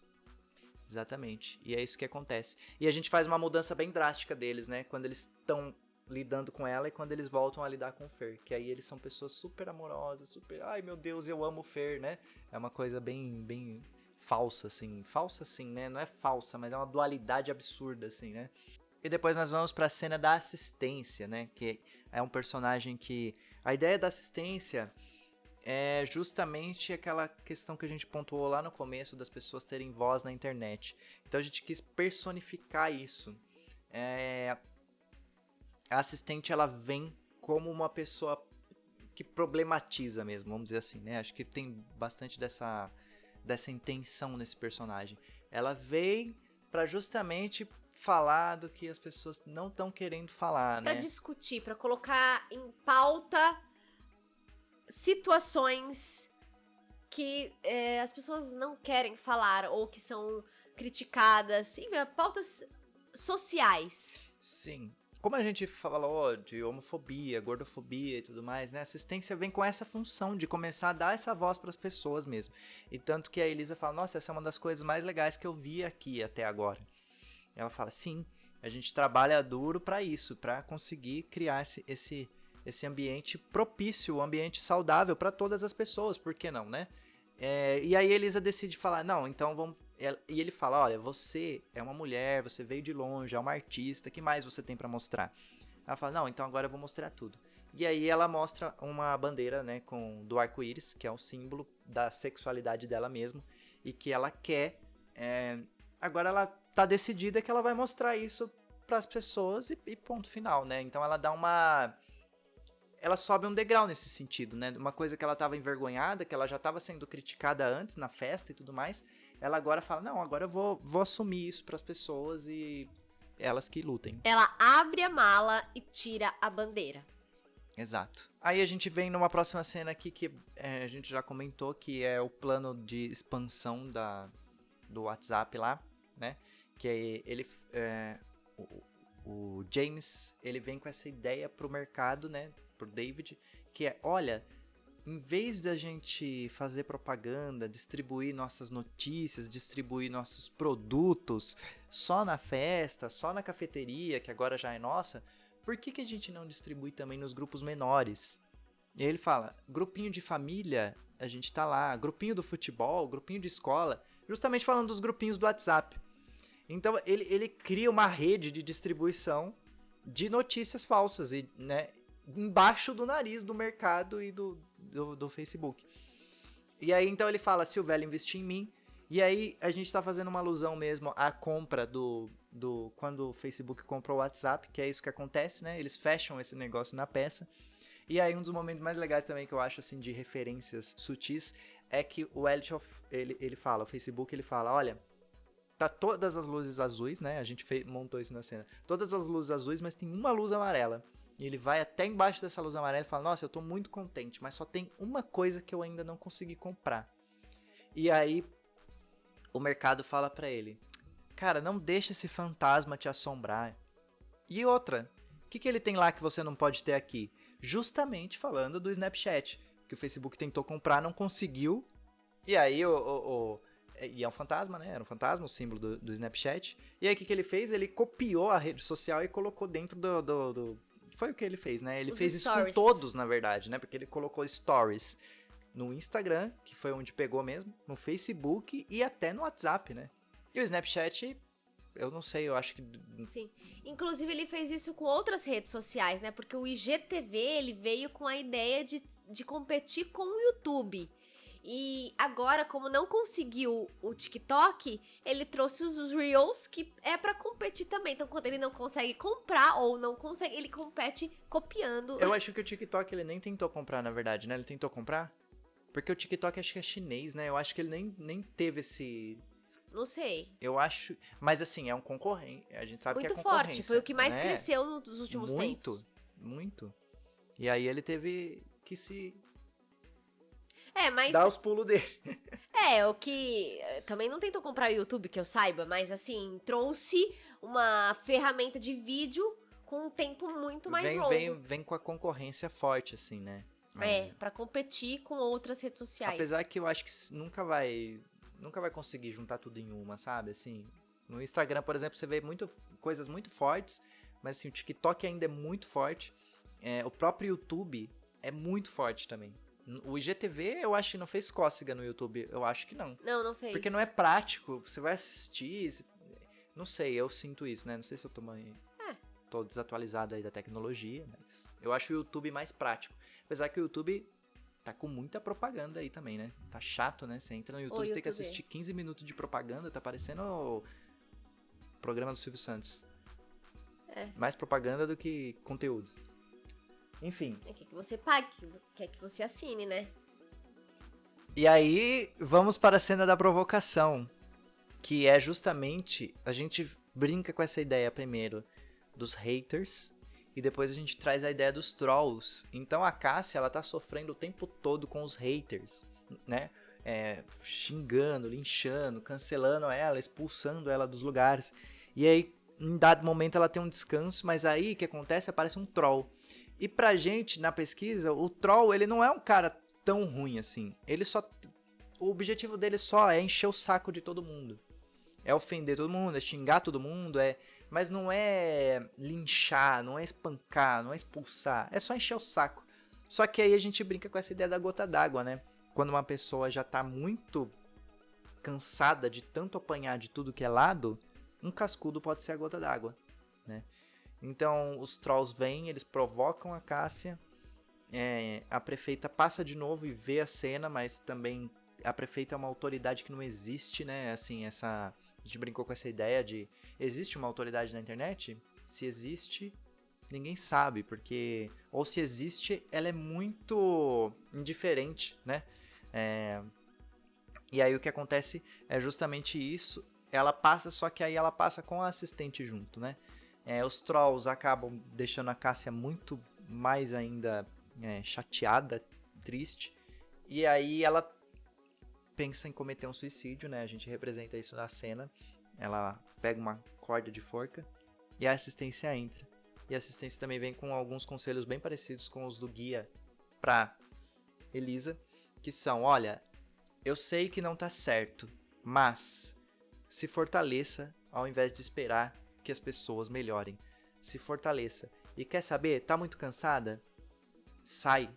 Exatamente. E é isso que acontece. E a gente faz uma mudança bem drástica deles, né? Quando eles estão lidando com ela e quando eles voltam a lidar com o Fer. Que aí eles são pessoas super amorosas, super... Ai, meu Deus, eu amo o Fer, né? É uma coisa bem falsa, assim. Falsa, assim, né? Não é falsa, mas é uma dualidade absurda, assim, né? E depois nós vamos pra cena da assistência, né? Que é um personagem que... A ideia da assistência é justamente aquela questão que a gente pontuou lá no começo das pessoas terem voz na internet. Então a gente quis personificar isso. A assistente, ela vem como uma pessoa que problematiza mesmo, vamos dizer assim, né? Acho que tem bastante dessa intenção nesse personagem. Ela vem pra justamente falar do que as pessoas não estão querendo falar, né? Pra discutir, pra colocar em pauta situações que as pessoas não querem falar ou que são criticadas, enfim, pautas sociais. Sim. Como a gente falou de homofobia, gordofobia e tudo mais, né? A assistência vem com essa função de começar a dar essa voz para as pessoas mesmo. E tanto que a Elisa fala, nossa, essa é uma das coisas mais legais que eu vi aqui até agora. Ela fala, sim, a gente trabalha duro para isso, para conseguir criar esse ambiente propício, um ambiente saudável para todas as pessoas, por que não, né? E aí a Elisa decide falar, não, então vamos... E ele fala, olha, você é uma mulher, você veio de longe, é uma artista, o que mais você tem pra mostrar? Ela fala, não, então agora eu vou mostrar tudo. E aí ela mostra uma bandeira, né, do arco-íris, que é o símbolo da sexualidade dela mesmo, e que ela quer... agora ela tá decidida que ela vai mostrar isso pras pessoas e ponto final, né? Então ela dá uma... Ela sobe um degrau nesse sentido, né? Uma coisa que ela estava envergonhada, que ela já estava sendo criticada antes na festa e tudo mais, ela agora fala, não, agora eu vou assumir isso para as pessoas e elas que lutem. Ela abre a mala e tira a bandeira. Exato. Aí a gente vem numa próxima cena aqui que a gente já comentou, que é o plano de expansão do WhatsApp lá, né? Que ele... O James, ele vem com essa ideia pro mercado, né? Pro David, que é, olha, em vez da gente fazer propaganda, distribuir nossas notícias, distribuir nossos produtos só na festa, só na cafeteria, que agora já é nossa, por que a gente não distribui também nos grupos menores? E aí ele fala, grupinho de família, a gente tá lá, grupinho do futebol, grupinho de escola, justamente falando dos grupinhos do WhatsApp. Então ele cria uma rede de distribuição de notícias falsas, e, né, embaixo do nariz do mercado e do Facebook. E aí então ele fala, se o velho investir em mim, e aí a gente tá fazendo uma alusão mesmo à compra quando o Facebook comprou o WhatsApp, que é isso que acontece, né? Eles fecham esse negócio na peça. E aí um dos momentos mais legais também que eu acho assim de referências sutis é que o Elliot, ele fala, o Facebook ele fala, olha, tá todas as luzes azuis, né? A gente montou isso na cena. Todas as luzes azuis, mas tem uma luz amarela. E ele vai até embaixo dessa luz amarela e fala, nossa, eu tô muito contente, mas só tem uma coisa que eu ainda não consegui comprar. E aí o mercado fala pra ele, cara, não deixa esse fantasma te assombrar. E outra, o que ele tem lá que você não pode ter aqui? Justamente falando do Snapchat, que o Facebook tentou comprar, não conseguiu. E aí E é um fantasma, né? Era um fantasma, o símbolo do Snapchat. E aí o que ele fez? Ele copiou a rede social e colocou dentro do... Foi o que ele fez, né? Ele Os fez stories. isso com todos, na verdade, né? Porque ele colocou stories no Instagram, que foi onde pegou mesmo, no Facebook e até no WhatsApp, né? E o Snapchat, eu não sei, eu acho que... Sim. Inclusive, ele fez isso com outras redes sociais, né? Porque o IGTV, ele veio com a ideia de competir com o YouTube. E agora, como não conseguiu o TikTok, ele trouxe os Reels, que é pra competir também. Então, quando ele não consegue comprar ou não consegue, ele compete copiando. Eu acho que o TikTok ele nem tentou comprar, na verdade, né? Ele tentou comprar? Porque o TikTok acho que é chinês, né? Eu acho que ele nem teve esse... Não sei. Eu acho... Mas assim, é um concorrente. A gente sabe Muito que é concorrência. forte. Foi o que mais né? cresceu nos últimos tempos. Muito. E aí ele teve que se... Mas... dar os pulos dele. O que... Também não tentou comprar o YouTube, que eu saiba, mas assim, trouxe uma ferramenta de vídeo com um tempo muito mais longo. Vem com a concorrência forte, assim, né? Pra competir com outras redes sociais. Apesar que eu acho que nunca vai conseguir juntar tudo em uma, sabe? Assim, no Instagram, por exemplo, você vê coisas muito fortes, mas assim, o TikTok ainda é muito forte. O próprio YouTube é muito forte também. O IGTV, eu acho que não fez cócega no YouTube. Eu acho que não. Não fez. Porque não é prático. Você vai assistir... Não sei, eu sinto isso, né? Não sei se eu tô desatualizado aí da tecnologia, mas eu acho o YouTube mais prático. Apesar que o YouTube tá com muita propaganda aí também, né? Tá chato, né? Você entra no YouTube, você tem que assistir 15 minutos de propaganda, tá parecendo o programa do Silvio Santos. Mais propaganda do que conteúdo. Enfim. Quer que você pague, quer que você assine, né? E aí, vamos para a cena da provocação, que é justamente, a gente brinca com essa ideia primeiro dos haters, e depois a gente traz a ideia dos trolls. Então a Cássia, ela tá sofrendo o tempo todo com os haters, né? Xingando, linchando, cancelando ela, expulsando ela dos lugares. E aí, em dado momento, ela tem um descanso, mas aí o que acontece? Aparece um troll. E pra gente, na pesquisa, o troll, ele não é um cara tão ruim assim. O objetivo dele só é encher o saco de todo mundo. É ofender todo mundo, é xingar todo mundo, mas não é linchar, não é espancar, não é expulsar. É só encher o saco. Só que aí a gente brinca com essa ideia da gota d'água, né? Quando uma pessoa já tá muito cansada de tanto apanhar de tudo que é lado, um cascudo pode ser a gota d'água, né? Então, os trolls vêm, eles provocam a Cássia, a prefeita passa de novo e vê a cena, mas também a prefeita é uma autoridade que não existe, né? Assim, a gente brincou com essa ideia de, existe uma autoridade na internet? Se existe, ninguém sabe, porque, ou se existe, ela é muito indiferente, né? E aí o que acontece é justamente isso, ela passa, só que aí ela passa com a assistente junto, né? Os trolls acabam deixando a Cássia muito mais ainda chateada, triste. E aí ela pensa em cometer um suicídio, né? A gente representa isso na cena. Ela pega uma corda de forca e a assistência entra. E a assistência também vem com alguns conselhos bem parecidos com os do guia pra Elisa, que são, olha, eu sei que não tá certo, mas se fortaleça ao invés de esperar que as pessoas melhorem. Se fortaleça. E quer saber? Tá muito cansada? Sai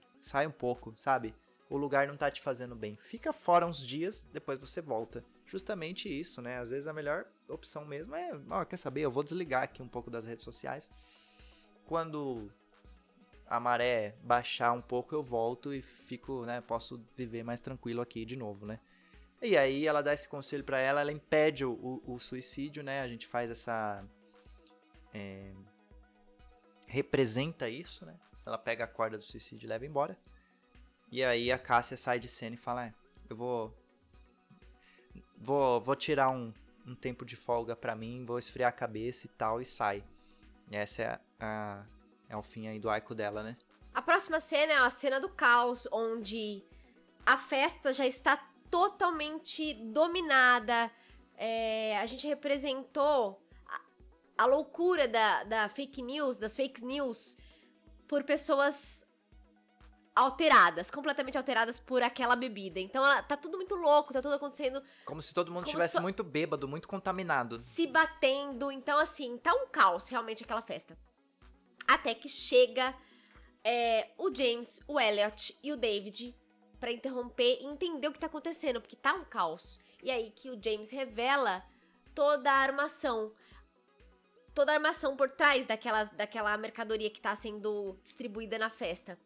um pouco, sabe? O lugar não tá te fazendo bem. Fica fora uns dias, depois você volta. Justamente isso, né? Às vezes a melhor opção mesmo é, quer saber? Eu vou desligar aqui um pouco das redes sociais. Quando a maré baixar um pouco, eu volto e fico, né? Posso viver mais tranquilo aqui de novo, né? E aí ela dá esse conselho pra ela, ela impede o suicídio, né? A gente faz essa... representa isso, né? Ela pega a corda do suicídio e leva embora. E aí a Cássia sai de cena e fala, eu vou tirar um tempo de folga pra mim, vou esfriar a cabeça e tal, e sai. E essa é o fim aí do arco dela, né? A próxima cena é a cena do caos, onde a festa já está totalmente dominada. A gente representou a loucura das fake news, por pessoas alteradas, completamente alteradas por aquela bebida. Então tá tudo muito louco, tá tudo acontecendo. Como se todo mundo estivesse muito bêbado, muito contaminado. Se batendo. Então, assim, tá um caos realmente aquela festa. Até que chega o James, o Elliot e o David pra interromper e entender o que tá acontecendo, porque tá um caos. E aí que o James revela toda a armação. Toda a armação por trás daquela mercadoria que tá sendo distribuída na festa.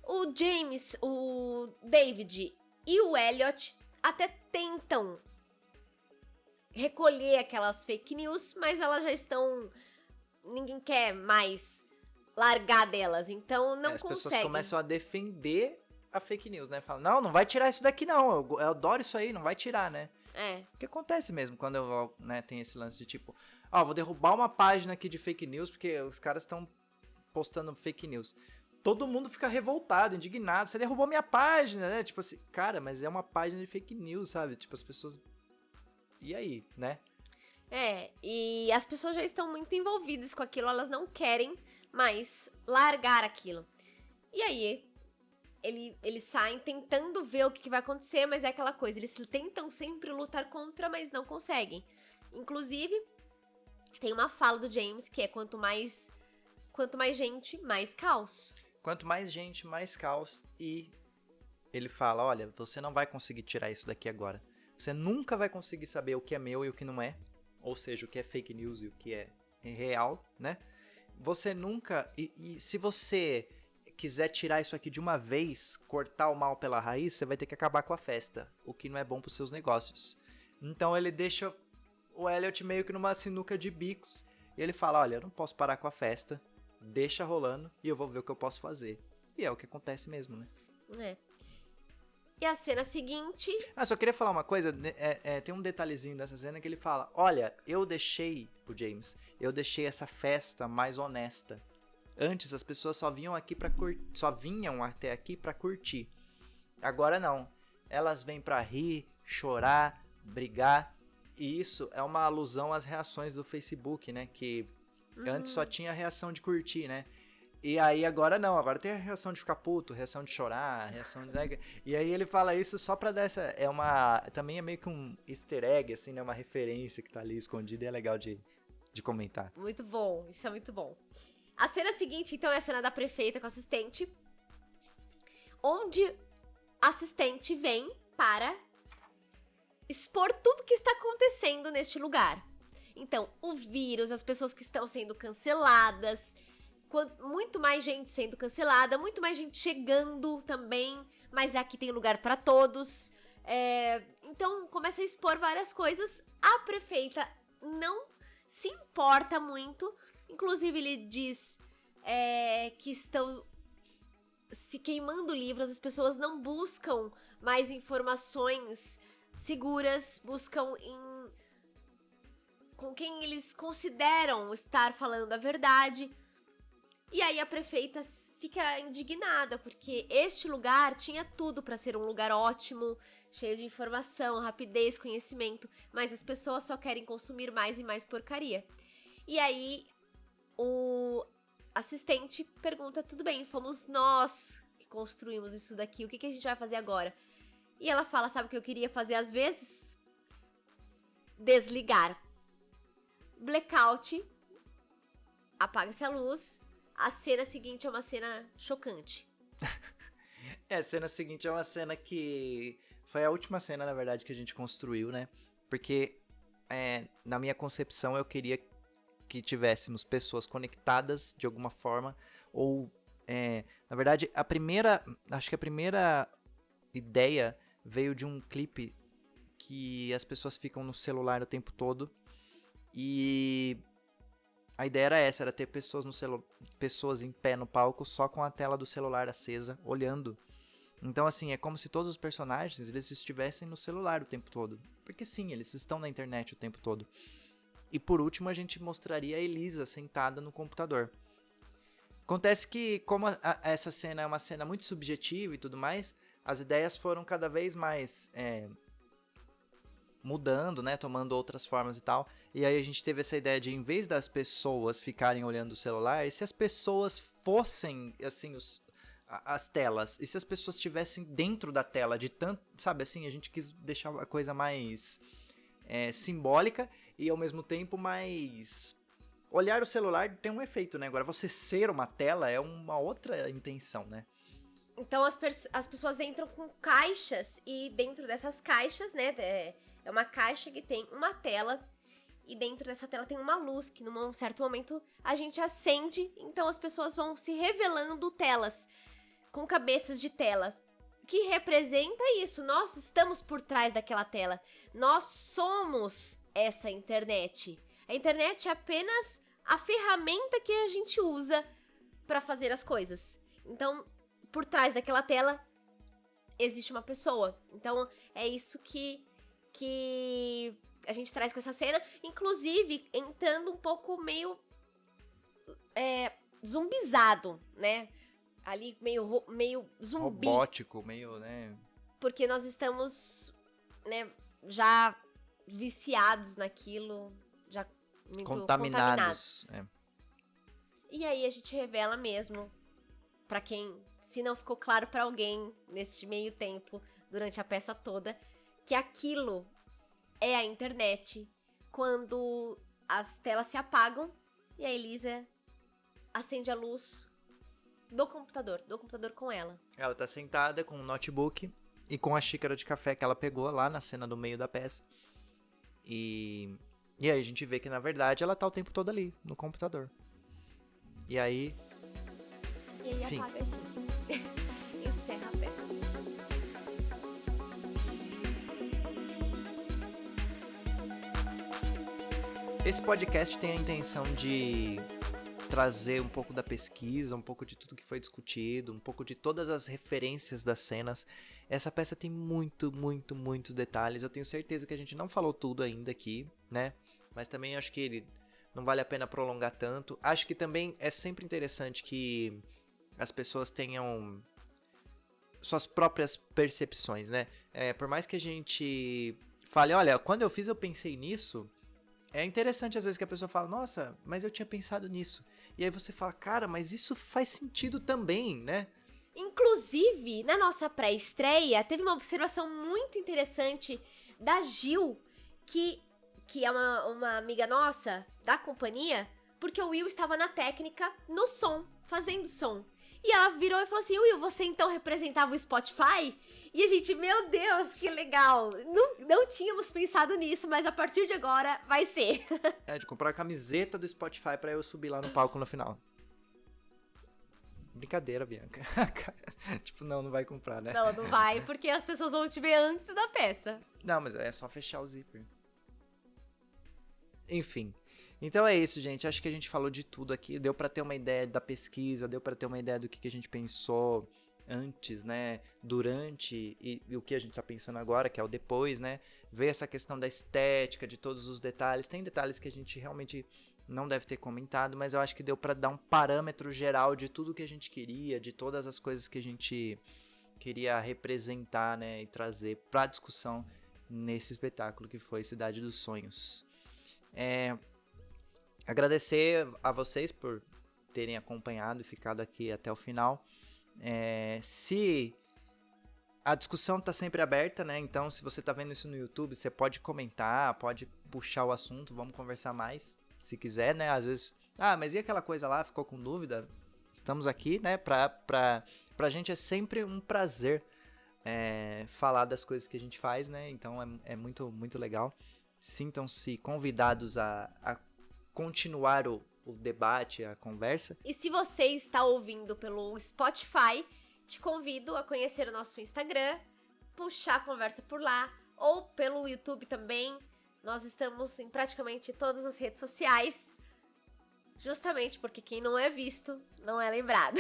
O James, o David e o Elliot até tentam recolher aquelas fake news, mas elas já estão... Ninguém quer mais largar delas, então não As consegue. pessoas começam a defender a fake news, né? Falam, não vai tirar isso daqui não, eu adoro isso aí, não vai tirar, né? O que acontece mesmo quando eu, né, tem esse lance de tipo, vou derrubar uma página aqui de fake news porque os caras estão postando fake news. Todo mundo fica revoltado, indignado, você derrubou minha página, né? Tipo assim, cara, mas é uma página de fake news, sabe? Tipo, as pessoas... E aí, né? E as pessoas já estão muito envolvidas com aquilo, elas não querem mais largar aquilo. E aí, eles saem tentando ver o que vai acontecer, mas é aquela coisa, eles tentam sempre lutar contra, mas não conseguem. Inclusive, tem uma fala do James que é quanto mais gente, mais caos. Quanto mais gente, mais caos. E ele fala, olha, você não vai conseguir tirar isso daqui agora. Você nunca vai conseguir saber o que é meu e o que não é. Ou seja, o que é fake news e o que é real, né? Você nunca... E se você quiser tirar isso aqui de uma vez, cortar o mal pela raiz, você vai ter que acabar com a festa. O que não é bom para os seus negócios. Então ele deixa o Elliot meio que numa sinuca de bicos. E ele fala, olha, eu não posso parar com a festa. Deixa rolando e eu vou ver o que eu posso fazer. E é o que acontece mesmo, né? E a cena seguinte... Só queria falar uma coisa. Tem um detalhezinho dessa cena que ele fala, olha, o James, eu deixei essa festa mais honesta. Antes as pessoas só vinham até aqui pra curtir. Agora não. Elas vêm pra rir, chorar, brigar. E isso é uma alusão às reações do Facebook, né? Que antes só tinha a reação de curtir, né? E aí agora não, agora tem a reação de ficar puto, reação de chorar, reação de... E aí ele fala isso só pra dar essa... Também é meio que um easter egg, assim, né? Uma referência que tá ali escondida e é legal de comentar. Muito bom, isso é muito bom. A cena seguinte, então, é a cena da prefeita com a assistente, onde a assistente vem para expor tudo que está acontecendo neste lugar. Então, o vírus, as pessoas que estão sendo canceladas, muito mais gente sendo cancelada, muito mais gente chegando também, mas aqui tem lugar para todos. Então, começa a expor várias coisas. A prefeita não se importa muito. Inclusive, ele diz que estão se queimando livros, as pessoas não buscam mais informações seguras, buscam com quem eles consideram estar falando a verdade. E aí a prefeita fica indignada, porque este lugar tinha tudo para ser um lugar ótimo, cheio de informação, rapidez, conhecimento, mas as pessoas só querem consumir mais e mais porcaria. E aí o assistente pergunta, tudo bem, fomos nós que construímos isso daqui, o que a gente vai fazer agora? E ela fala, sabe o que eu queria fazer às vezes? Desligar. Blackout, apaga-se a luz. A cena seguinte é uma cena chocante. A cena seguinte é uma cena que foi a última cena, na verdade, que a gente construiu, né? Porque na minha concepção eu queria que tivéssemos pessoas conectadas de alguma forma, ou na verdade acho que a primeira ideia veio de um clipe que as pessoas ficam no celular o tempo todo, e a ideia era essa, era ter pessoas em pé no palco só com a tela do celular acesa, olhando. Então assim, é como se todos os personagens eles estivessem no celular o tempo todo, porque sim, eles estão na internet o tempo todo. E por último a gente mostraria a Elisa sentada no computador. Acontece que como essa cena é uma cena muito subjetiva e tudo mais, as ideias foram cada vez mais mudando, né, tomando outras formas e tal. E aí a gente teve essa ideia de, em vez das pessoas ficarem olhando o celular, e se as pessoas fossem, assim, as telas. E se as pessoas estivessem dentro da tela de tanto, sabe assim, a gente quis deixar a coisa mais simbólica e ao mesmo tempo mais... Olhar o celular tem um efeito, né? Agora, você ser uma tela é uma outra intenção, né? Então as pessoas entram com caixas e dentro dessas caixas, né? É uma caixa que tem uma tela e dentro dessa tela tem uma luz que num certo momento a gente acende, então as pessoas vão se revelando telas, com cabeças de telas, que representa isso. Nós estamos por trás daquela tela. Nós somos essa internet. A internet é apenas a ferramenta que a gente usa para fazer as coisas. Então, por trás daquela tela existe uma pessoa. Então, é isso que a gente traz com essa cena. Inclusive, entrando um pouco meio zumbizado, né? Ali meio zumbi. Robótico, meio, né? Porque nós estamos, né, já viciados naquilo, já muito contaminados. E aí a gente revela mesmo, pra quem, se não ficou claro pra alguém neste meio tempo, durante a peça toda, que aquilo é a internet, quando as telas se apagam e a Elisa acende a luz do computador com ela. Ela tá sentada com um notebook e com a xícara de café que ela pegou lá na cena do meio da peça. E aí a gente vê que, na verdade, ela tá o tempo todo ali, no computador. E aí... Enfim. Apaga assim. Encerra a peça. Esse podcast tem a intenção de trazer um pouco da pesquisa, um pouco de tudo que foi discutido, um pouco de todas as referências das cenas. Essa peça tem muitos detalhes. Eu tenho certeza que a gente não falou tudo ainda aqui, né? Mas também acho que não vale a pena prolongar tanto. Acho que também é sempre interessante que as pessoas tenham suas próprias percepções, né? Por mais que a gente fale, olha, quando eu fiz eu pensei nisso... É interessante às vezes que a pessoa fala, nossa, mas eu tinha pensado nisso. E aí você fala, cara, mas isso faz sentido também, né? Inclusive, na nossa pré-estreia, teve uma observação muito interessante da Gil, que é uma amiga nossa da companhia, porque o Will estava na técnica, no som, fazendo som. E ela virou e falou assim, Will, você então representava o Spotify? E a gente, meu Deus, que legal. Não tínhamos pensado nisso, mas a partir de agora vai ser. De comprar a camiseta do Spotify pra eu subir lá no palco no final. Brincadeira, Bianca. Tipo, não vai comprar, né? Não vai, porque as pessoas vão te ver antes da peça. Não, mas é só fechar o zíper. Enfim. Então é isso, gente. Acho que a gente falou de tudo aqui. Deu pra ter uma ideia da pesquisa, deu pra ter uma ideia do que a gente pensou antes, né? Durante e o que a gente tá pensando agora, que é o depois, né? Ver essa questão da estética, de todos os detalhes. Tem detalhes que a gente realmente não deve ter comentado, mas eu acho que deu pra dar um parâmetro geral de tudo que a gente queria, de todas as coisas que a gente queria representar, né? E trazer pra discussão nesse espetáculo que foi Cidade dos Sonhos. Agradecer a vocês por terem acompanhado e ficado aqui até o final. Se a discussão está sempre aberta, né? Então, se você está vendo isso no YouTube, você pode comentar, pode puxar o assunto, vamos conversar mais, se quiser, né? Às vezes, mas e aquela coisa lá, ficou com dúvida? Estamos aqui, né? Pra gente é sempre um prazer falar das coisas que a gente faz, né? Então, é muito legal. Sintam-se convidados a continuar o debate, a conversa. E se você está ouvindo pelo Spotify, te convido a conhecer o nosso Instagram, puxar a conversa por lá, ou pelo YouTube também. Nós estamos em praticamente todas as redes sociais, justamente porque quem não é visto não é lembrado.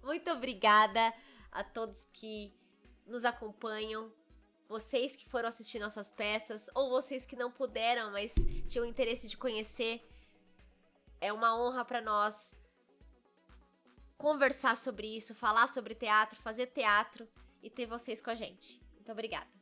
Muito obrigada a todos que nos acompanham. Vocês que foram assistir nossas peças, ou vocês que não puderam, mas tinham interesse de conhecer, é uma honra para nós conversar sobre isso, falar sobre teatro, fazer teatro e ter vocês com a gente. Muito obrigada.